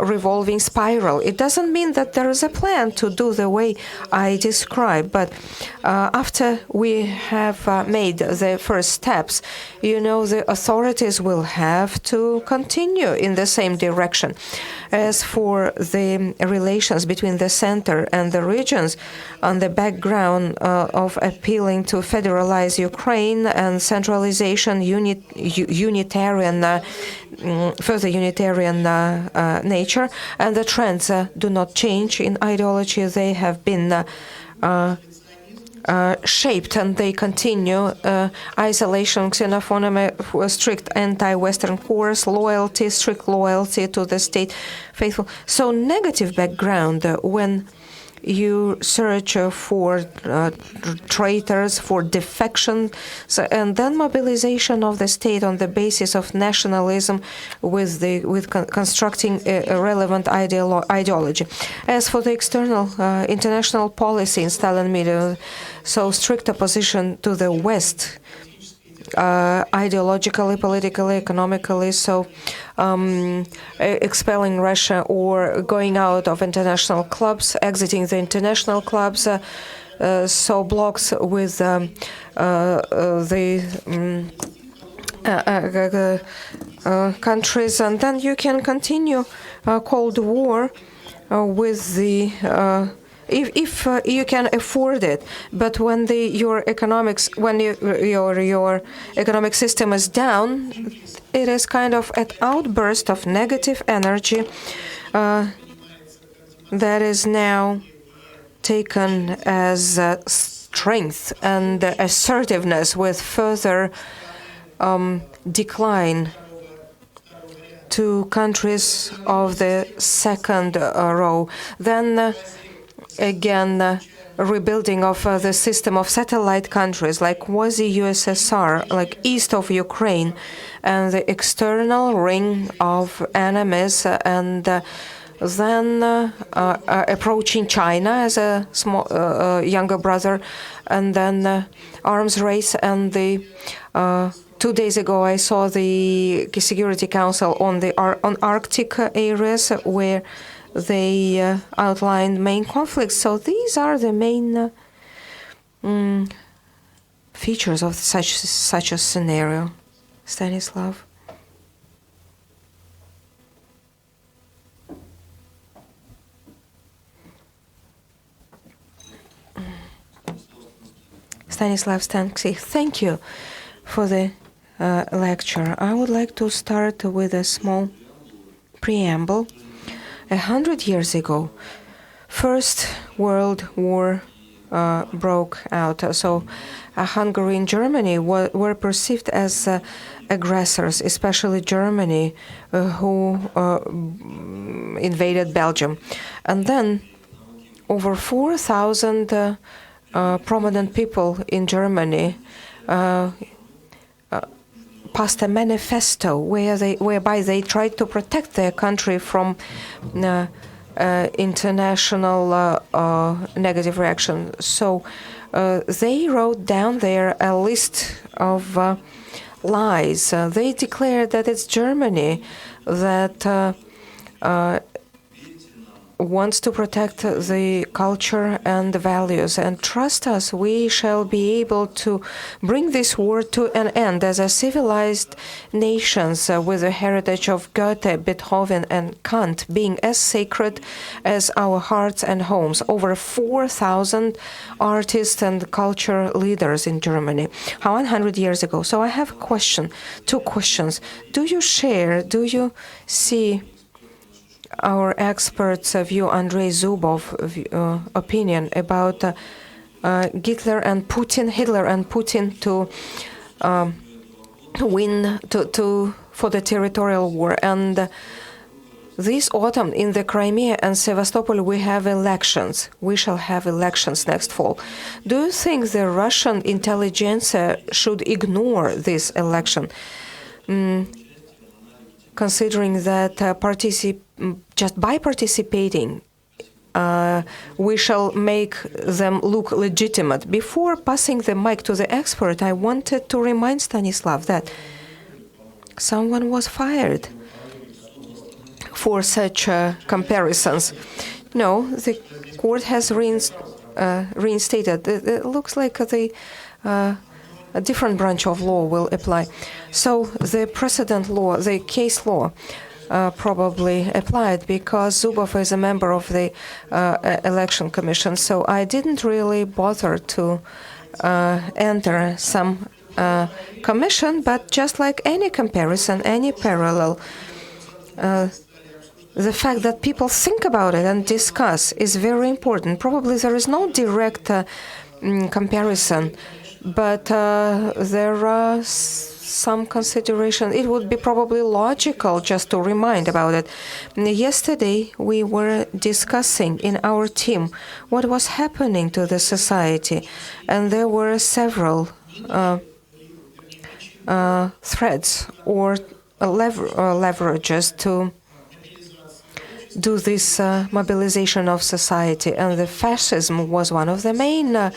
revolving spiral. It doesn't mean that there is a plan to do the way I describe, but after we have made the first steps, the authorities will have to continue in the same direction. As for the relations between the center and the regions, on the background of appealing to federalize Ukraine and centralization, further unitarian nature, and the trends do not change in ideology. They have been shaped and they continue. Isolation, xenophobia, strict anti-Western course, strict loyalty to the state, faithful. So negative background when you search for traitors, for defection, and then mobilization of the state on the basis of nationalism with constructing a relevant ideology. As for the external international policy in Stalin media, so strict opposition to the West, ideologically, politically, economically, so expelling Russia or going out of international clubs, exiting the international clubs, so blocks with the countries, and then you can continue Cold War with the if you can afford it, but when your economic system is down, it is kind of an outburst of negative energy that is now taken as strength and assertiveness with further decline to countries of the second row. Then again, rebuilding of the system of satellite countries like quasi-USSR, like east of Ukraine, and the external ring of enemies and then approaching China as a small younger brother, and then arms race. And 2 days ago, I saw the Security Council on Arctic areas where they outlined main conflicts. So these are the main features of such a scenario. Stanislav. Stanislav Stanksy, thank you for the lecture. I would like to start with a small preamble. 100 years ago, First World War broke out. So Hungary and Germany were perceived as aggressors, especially Germany, who invaded Belgium. And then over 4,000 prominent people in Germany passed a manifesto whereby they tried to protect their country from international negative reaction. So they wrote down there a list of lies. They declared that it's Germany that wants to protect the culture and the values. And trust us, we shall be able to bring this war to an end as a civilized nations with the heritage of Goethe, Beethoven, and Kant being as sacred as our hearts and homes. Over 4,000 artists and culture leaders in Germany. 100 years ago. So I have a question, 2 questions. Do you see our experts' view, Andrei Zubov opinion about Hitler and Putin to win for the territorial war? And this autumn in the Crimea and Sevastopol we have elections. We shall have elections next fall. Do you think the Russian intelligentsia should ignore this election? Considering that just by participating, we shall make them look legitimate. Before passing the mic to the expert, I wanted to remind Stanislav that someone was fired for such comparisons. No, the court has reinstated. It looks like a different branch of law will apply. So the precedent law, the case law, probably applied because Zubov is a member of the election commission. So I didn't really bother to enter some commission, but just like any comparison, any parallel, the fact that people think about it and discuss is very important. Probably there is no direct comparison, but there are some consideration. It would be probably logical just to remind about it. Yesterday, we were discussing in our team what was happening to the society, and there were several threads or leverages to do this mobilization of society, and the fascism was one of the main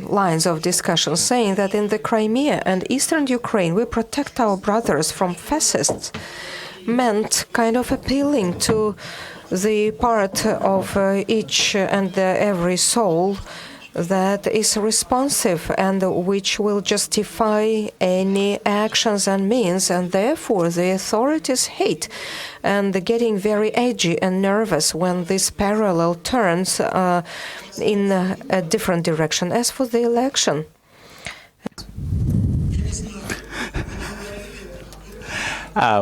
lines of discussion, saying that in the Crimea and eastern Ukraine we protect our brothers from fascists, meant kind of appealing to the part of each and every soul that is responsive and which will justify any actions and means, and therefore the authorities hate and getting very edgy and nervous when this parallel turns in a different direction. As for the election,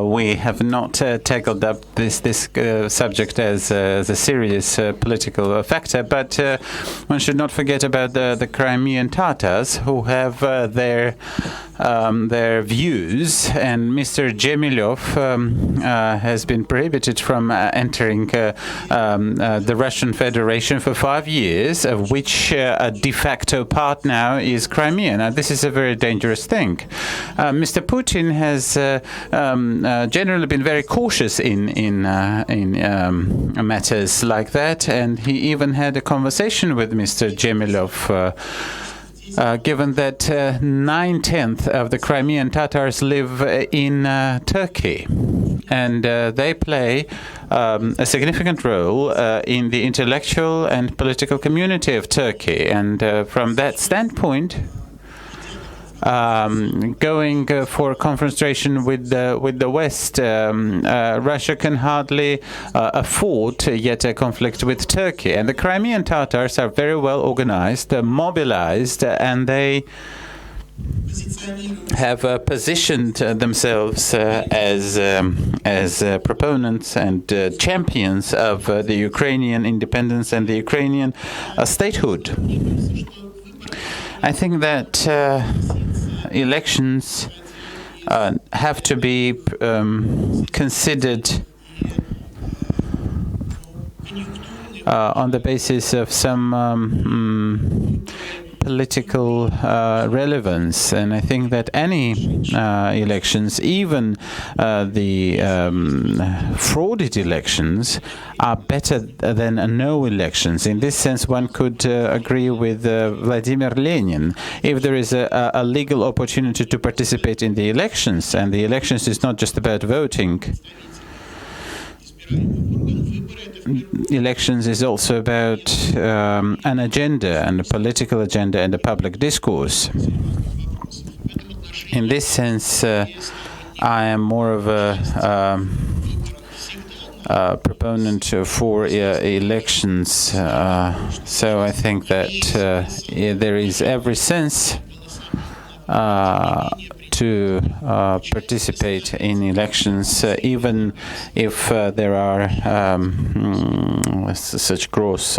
we have not tackled up this subject as a serious political factor, but one should not forget about the Crimean Tatars, who have their their views, and Mr. Gemilov has been prohibited from entering the Russian Federation for 5 years, of which a de facto part now is Crimea. Now, this is a very dangerous thing. Mr. Putin has generally been very cautious in matters like that, and he even had a conversation with Mr. Gemilov. Given that 9/10 of the Crimean Tatars live in Turkey, and they play a significant role in the intellectual and political community of Turkey. And from that standpoint, going for confrontation with the West, Russia can hardly afford yet a conflict with Turkey. And the Crimean Tatars are very well organized, mobilized, and they have positioned themselves as proponents and champions of the Ukrainian independence and the Ukrainian statehood. I think that elections have to be considered on the basis of some political relevance, and I think that any elections, even the frauded elections, are better than no elections. In this sense, one could agree with Vladimir Lenin. If there is a legal opportunity to participate in the elections, and the elections is not just about voting, elections is also about an agenda, and a political agenda, and a public discourse. In this sense, I am more of a proponent for elections. So I think that there is every sense to participate in elections, even if there are such gross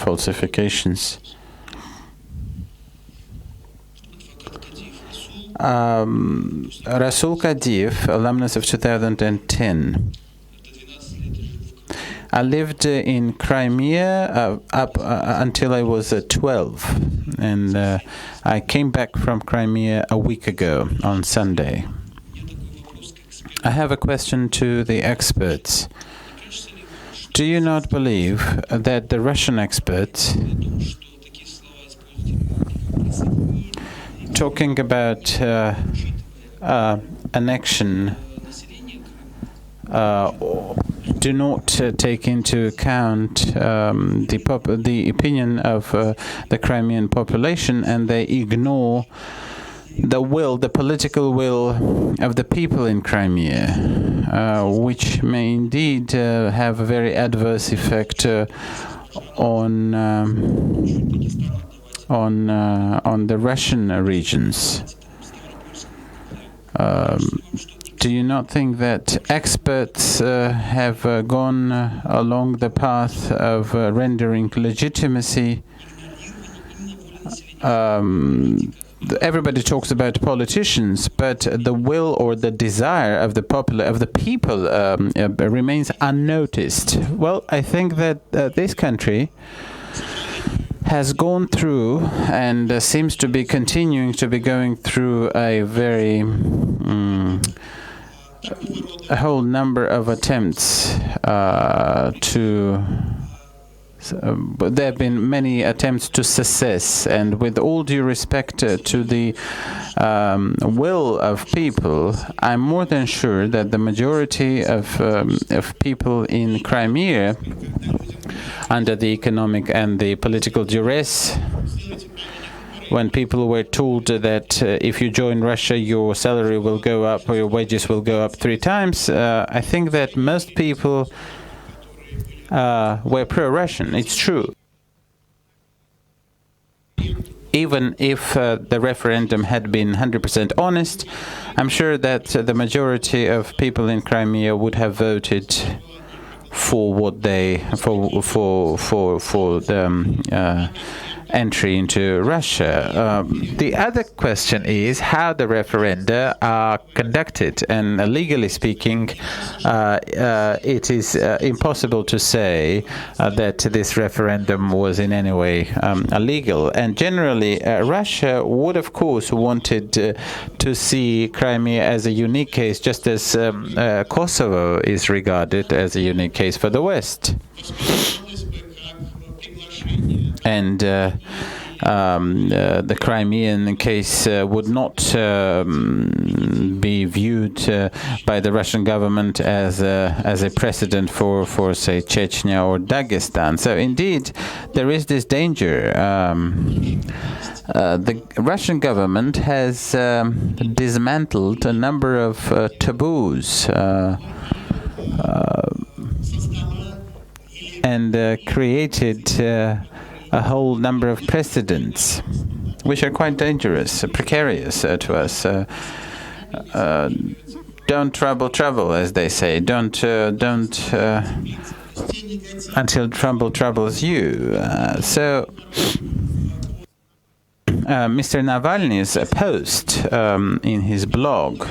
falsifications. Rasul Kadiev, alumnus of 2010. I lived in Crimea up until I was 12, and I came back from Crimea a week ago on Sunday. I have a question to the experts. Do you not believe that the Russian experts, talking about annexion, do not take into account the opinion of the Crimean population, and they ignore the political will of the people in Crimea, which may indeed have a very adverse effect on the Russian regions. Do you not think that experts have gone along the path of rendering legitimacy? Everybody talks about politicians, but the will or the desire of the people remains unnoticed. Well, I think that this country has gone through and seems to be continuing to be going through a whole number of attempts there have been many attempts to secess, and with all due respect to the will of people, I'm more than sure that the majority of people in Crimea, under the economic and the political duress, when people were told that if you join Russia, your salary will go up or your wages will go up 3 times, I think that most people were pro-Russian. It's true. Even if the referendum had been 100% honest, I'm sure that the majority of people in Crimea would have voted for what they for the entry into Russia. The other question is how the referenda are conducted, and legally speaking, it is impossible to say that this referendum was in any way illegal. And generally, Russia would, of course, wanted to see Crimea as a unique case, just as Kosovo is regarded as a unique case for the West. And the Crimean case would not be viewed by the Russian government as a precedent for say, Chechnya or Dagestan. So indeed, there is this danger. The Russian government has dismantled a number of taboos and created a whole number of precedents, which are quite dangerous, precarious to us. Don't trouble, as they say. Don't until trouble troubles you. So. Mr. Navalny's post in his blog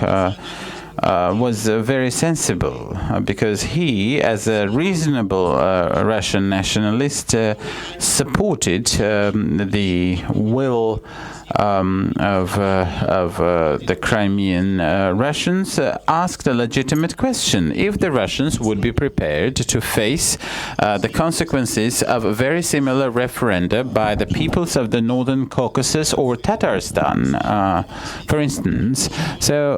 was very sensible because he, as a reasonable Russian nationalist, supported the will of the Crimean Russians, asked a legitimate question: if the Russians would be prepared to face the consequences of a very similar referenda by the peoples of the Northern Caucasus or Tatarstan, for instance. So,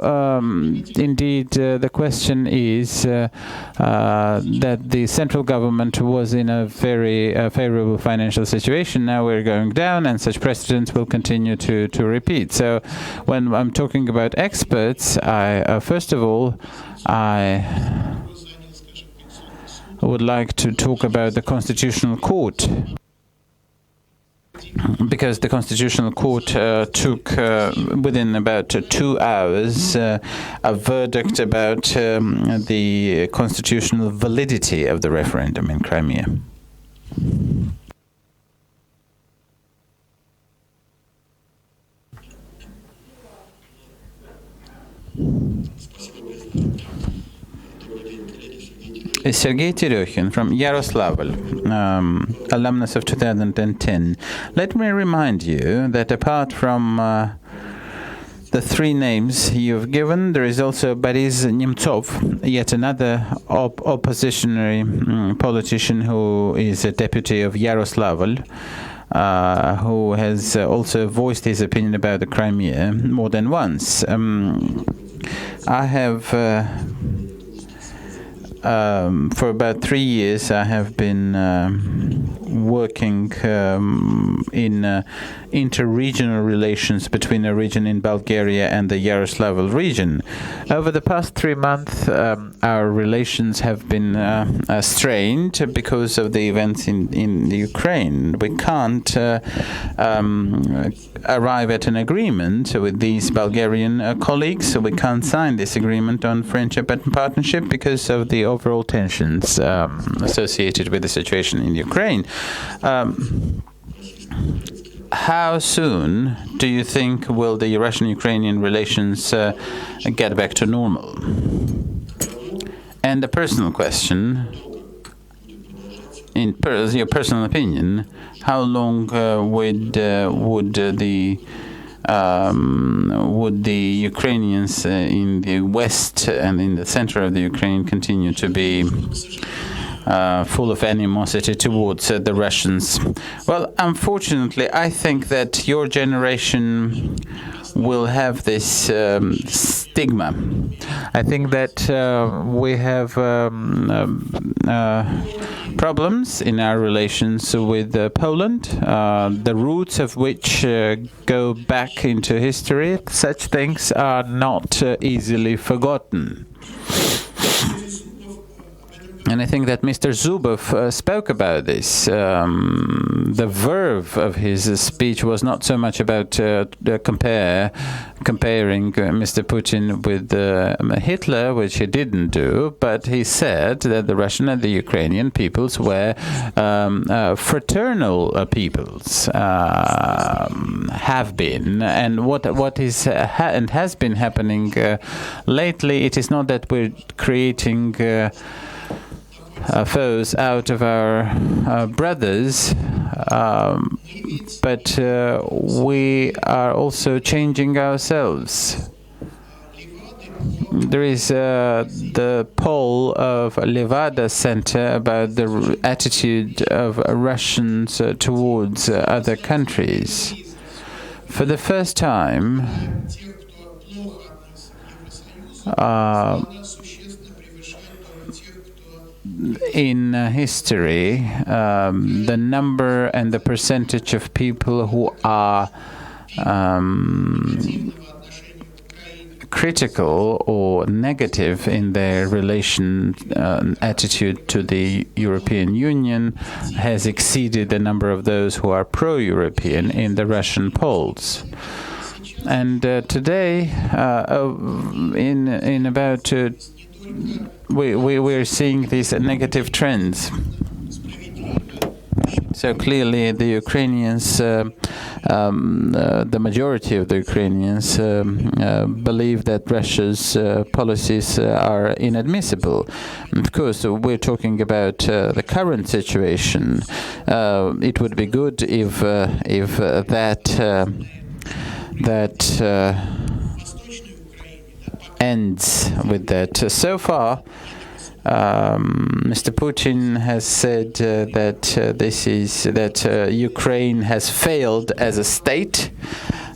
indeed, the question is that the central government was in a very favorable financial situation. Now we're going down, and such precedents will continue to repeat. So when I'm talking about experts, first of all, I would like to talk about the Constitutional Court, because the Constitutional Court took within about 2 hours a verdict about the constitutional validity of the referendum in Crimea. Sergei Terekhin from Yaroslavl, alumnus of 2010. Let me remind you that apart from the 3 names you've given, there is also Boris Nemtsov, yet another oppositionary politician who is a deputy of Yaroslavl, who has also voiced his opinion about the Crimea more than once. I have for about 3 years, I have been working in inter-regional relations between a region in Bulgaria and the Yaroslavl region. Over the past 3 months, our relations have been strained because of the events in Ukraine. We can't arrive at an agreement with these Bulgarian colleagues, so we can't sign this agreement on friendship and partnership because of the overall tensions associated with the situation in Ukraine. How soon do you think will the Russian-Ukrainian relations get back to normal? And a personal question, in your personal opinion, how long would the Ukrainians in the west and in the center of the Ukraine continue to be full of animosity towards the Russians? Well, unfortunately, I think that your generation will have this stigma. I think that we have problems in our relations with Poland, the roots of which go back into history. Such things are not easily forgotten. And I think that Mr. Zubov spoke about this. The verve of his speech was not so much about comparing Mr. Putin with Hitler, which he didn't do, but he said that the Russian and the Ukrainian peoples were fraternal peoples, have been. And what is and has been happening lately, it is not that we're creating foes out of our brothers, but we are also changing ourselves. There is the poll of Levada Center about the attitude of Russians towards other countries. For the first time, in history, the number and the percentage of people who are critical or negative in their attitude to the European Union has exceeded the number of those who are pro-European in the Russian polls. And today, in about we're seeing these negative trends. So clearly, the Ukrainians, the majority of the Ukrainians, believe that Russia's policies are inadmissible. Of course, we're talking about the current situation. It would be good if that ends with that. So far, Mr. Putin has said that Ukraine has failed as a state,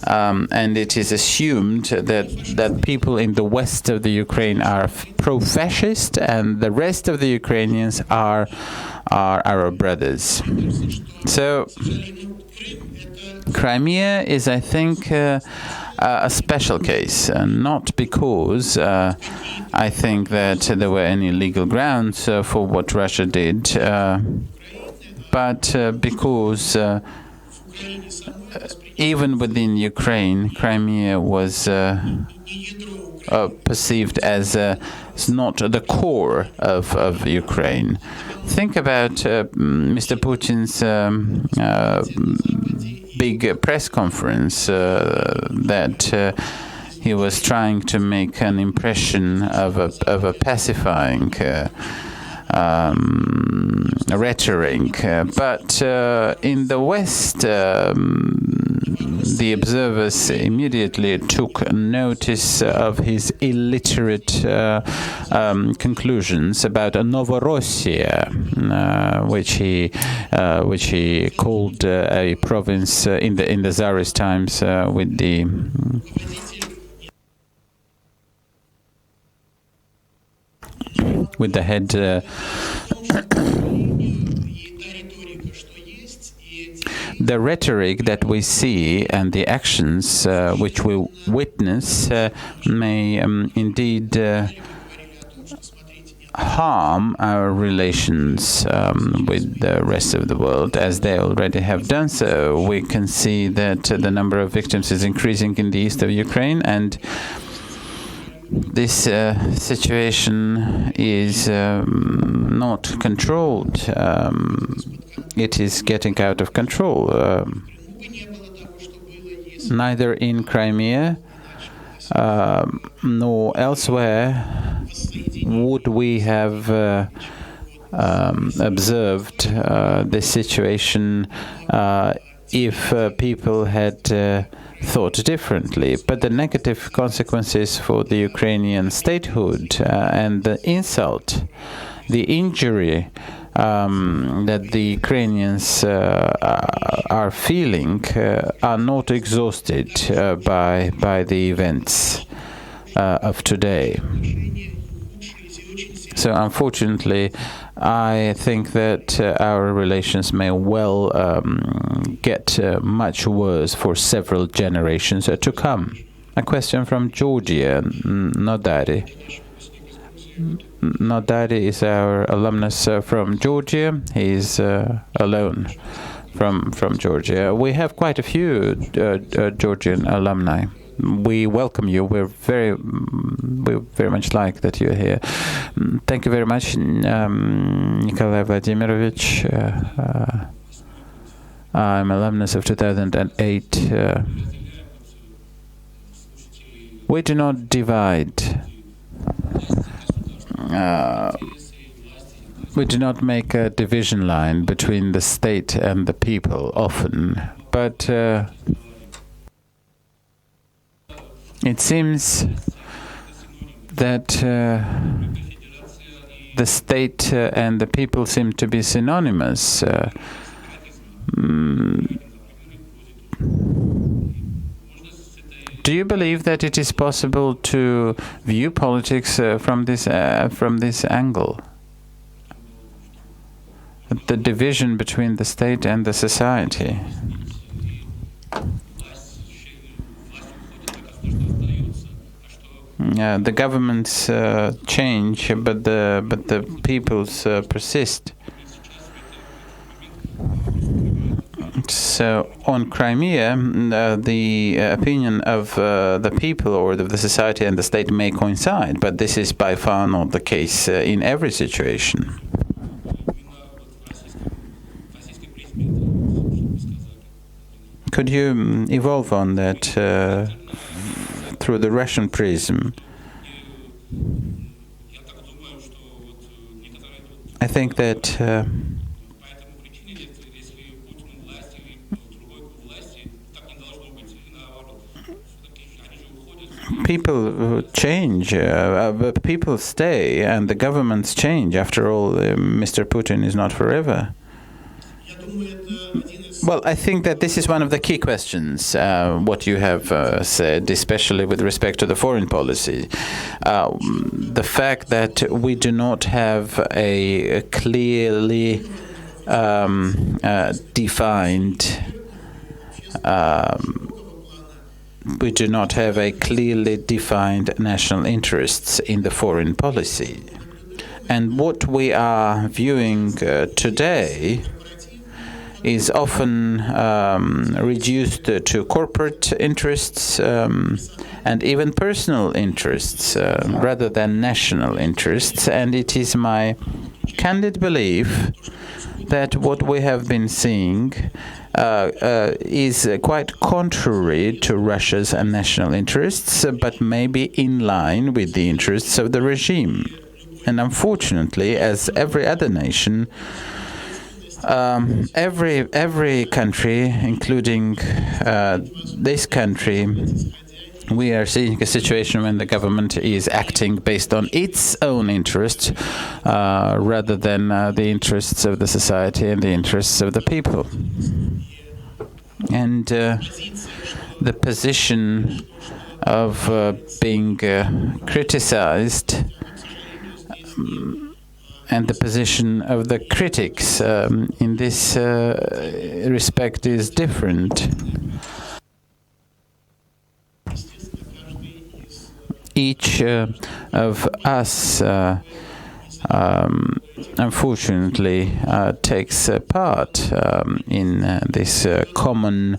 and it is assumed that people in the west of the Ukraine are pro-fascist, and the rest of the Ukrainians are our brothers. So Crimea is, I think, a special case, not because I think that there were any legal grounds for what Russia did, but because even within Ukraine, Crimea was perceived as not the core of Ukraine. Think about Mr. Putin's big press conference that he was trying to make an impression of a pacifying rhetoric, but in the West, the observers immediately took notice of his illiterate conclusions about a Novorossiya, which he called a province in the Tsarist times with the head. The rhetoric that we see and the actions which we witness may indeed harm our relations with the rest of the world, as they already have done so. We can see that the number of victims is increasing in the east of Ukraine, and this situation is not controlled. It is getting out of control. Neither in Crimea nor elsewhere would we have observed this situation if people had thought differently. But the negative consequences for the Ukrainian statehood and the insult, the injury that the Ukrainians are feeling are not exhausted by the events of today. So unfortunately, I think that our relations may well get much worse for several generations to come. A question from Georgia, Nodari. Nodari is our alumnus from Georgia. He's alone from Georgia. We have quite a few Georgian alumni. We welcome you. We very much like that you're here. Thank you very much, Nikolay Vladimirovich. I'm alumnus of 2008. We do not divide. We do not make a division line between the state and the people often, but it seems that the state and the people seem to be synonymous. Do you believe that it is possible to view politics from this angle? The division between the state and the society. The governments change, but the peoples persist. So on Crimea, the opinion of the people or of the society and the state may coincide, but this is by far not the case in every situation. Could you evolve on that through the Russian prism? I think that people change, people stay, and the governments change. After all, Mr. Putin is not forever. Well, I think that this is one of the key questions, what you have said, especially with respect to the foreign policy. The fact that we do not have a clearly defined we do not have a clearly defined national interests in the foreign policy. And what we are viewing today is often reduced to corporate interests and even personal interests rather than national interests. And it is my candid belief that what we have been seeing is quite contrary to Russia's national interests, but maybe in line with the interests of the regime. And unfortunately, as every other nation, every country, including this country, we are seeing a situation when the government is acting based on its own interests rather than the interests of the society and the interests of the people. And the position of being criticized and the position of the critics in this respect is different. Each of us, unfortunately, takes part in this common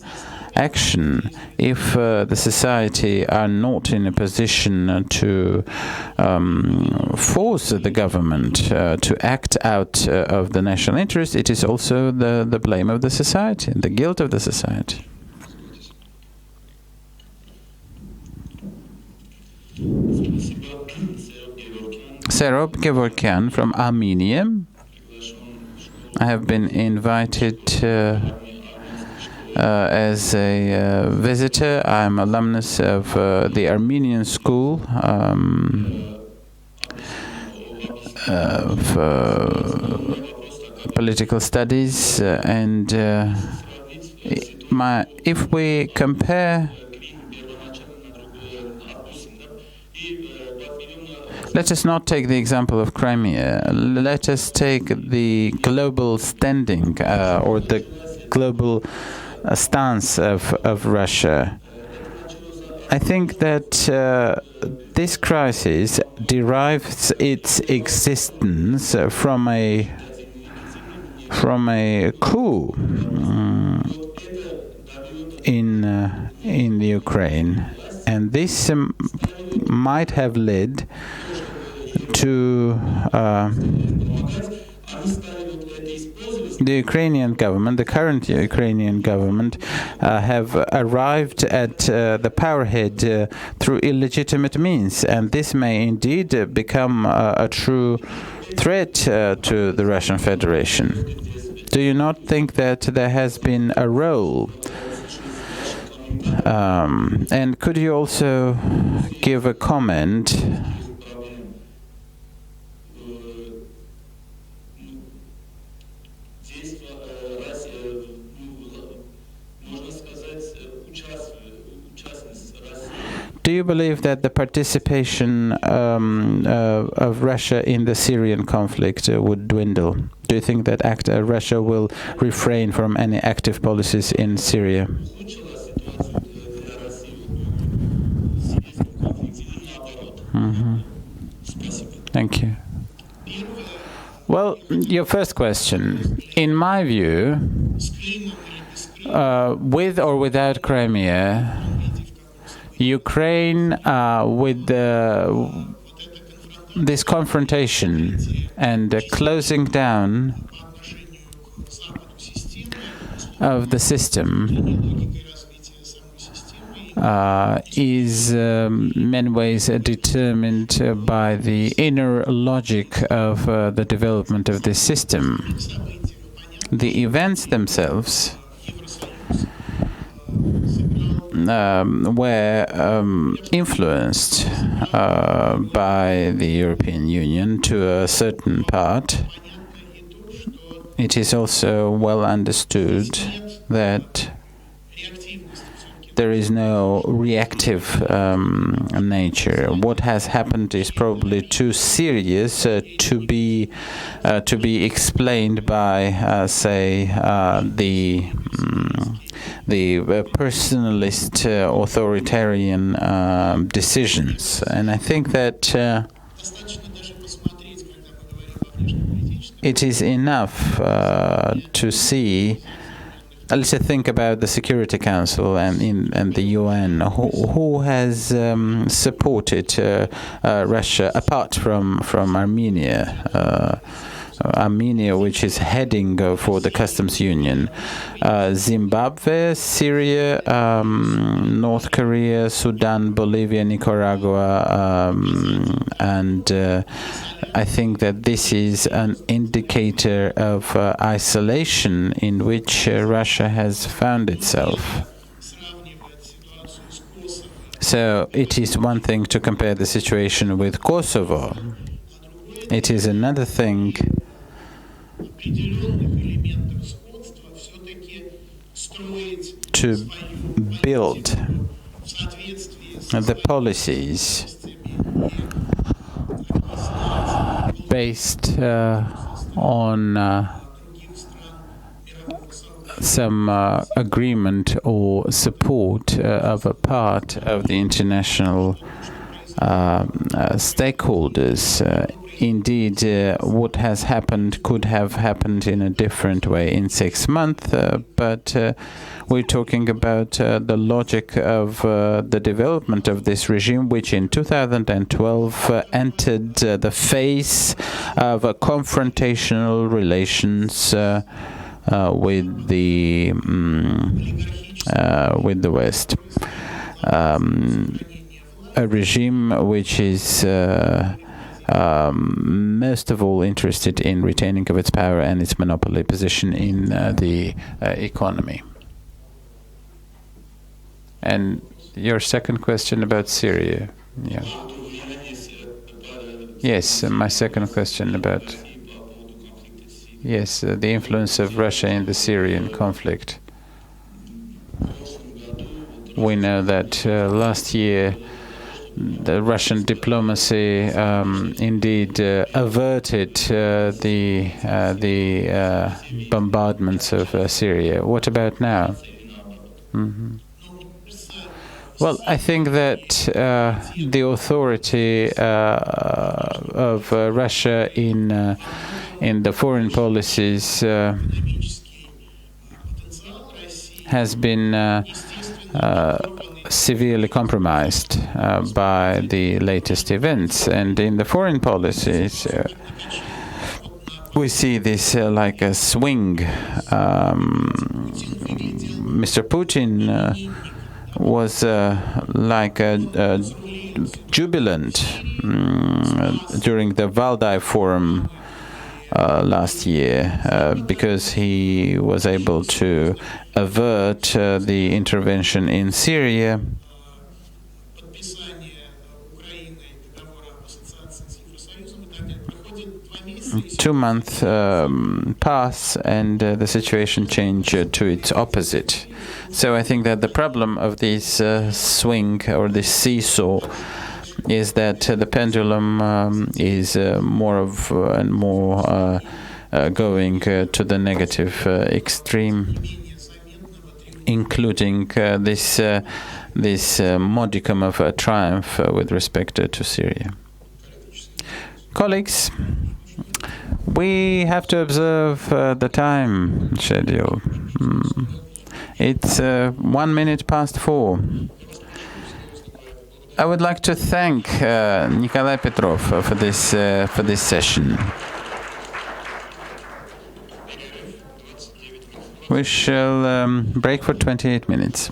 action. If the society are not in a position to force the government to act out of the national interest, it is also the blame of the society, the guilt of the society. Serob Gevorkyan from Armenia. I have been invited as a visitor. I'm alumnus of the Armenian School of Political Studies, and if we compare, let us not take the example of Crimea. Let us take the global standing or the global stance of Russia. I think that this crisis derives its existence from a coup in the Ukraine, and this might have led to the Ukrainian government, the current Ukrainian government, have arrived at the powerhead through illegitimate means, and this may indeed become a true threat to the Russian Federation. Do you not think that there has been a role? And could you also give a comment do you believe that the participation of Russia in the Syrian conflict would dwindle? Do you think that Russia will refrain from any active policies in Syria? Thank you. Well, your first question. In my view, with or without Crimea, Ukraine, with this confrontation and the closing down of the system, is in many ways determined by the inner logic of the development of this system. The events themselves were influenced by the European Union to a certain part. It is also well understood that there is no reactive nature. What has happened is probably too serious to be explained by, say, the personalist authoritarian decisions. And I think that it is enough to see. Let's think about the Security Council and the UN, who has supported Russia apart from Armenia. Armenia, which is heading for the customs union, Zimbabwe, Syria, North Korea, Sudan, Bolivia, Nicaragua, and I think that this is an indicator of isolation in which Russia has found itself. So it is one thing to compare the situation with Kosovo. It is another thing to build the policies based on some agreement or support of a part of the international stakeholders. Indeed, what has happened could have happened in a different way in 6 months, but we're talking about the logic of the development of this regime, which in 2012 entered the phase of confrontational relations with the West. A regime which is most of all interested in retaining of its power and its monopoly position in the economy. And your second question about Syria. Yeah. Yes, my second question about the influence of Russia in the Syrian conflict. We know that last year the Russian diplomacy indeed averted the bombardments of Syria. What about now? Well, I think that the authority of Russia in the foreign policies has been severely compromised by the latest events. And in the foreign policies, we see this like a swing. Mr. Putin was like a jubilant during the Valdai Forum last year because he was able to avert the intervention in Syria. 2 months pass and the situation changed to its opposite. So I think that the problem of this swing or this seesaw is that the pendulum is more and more going to the negative extreme, including this modicum of a triumph with respect to Syria. Colleagues, we have to observe the time schedule. It's 1 minute past 4. I would like to thank Nikolay Petrov for this session. We shall break for 28 minutes.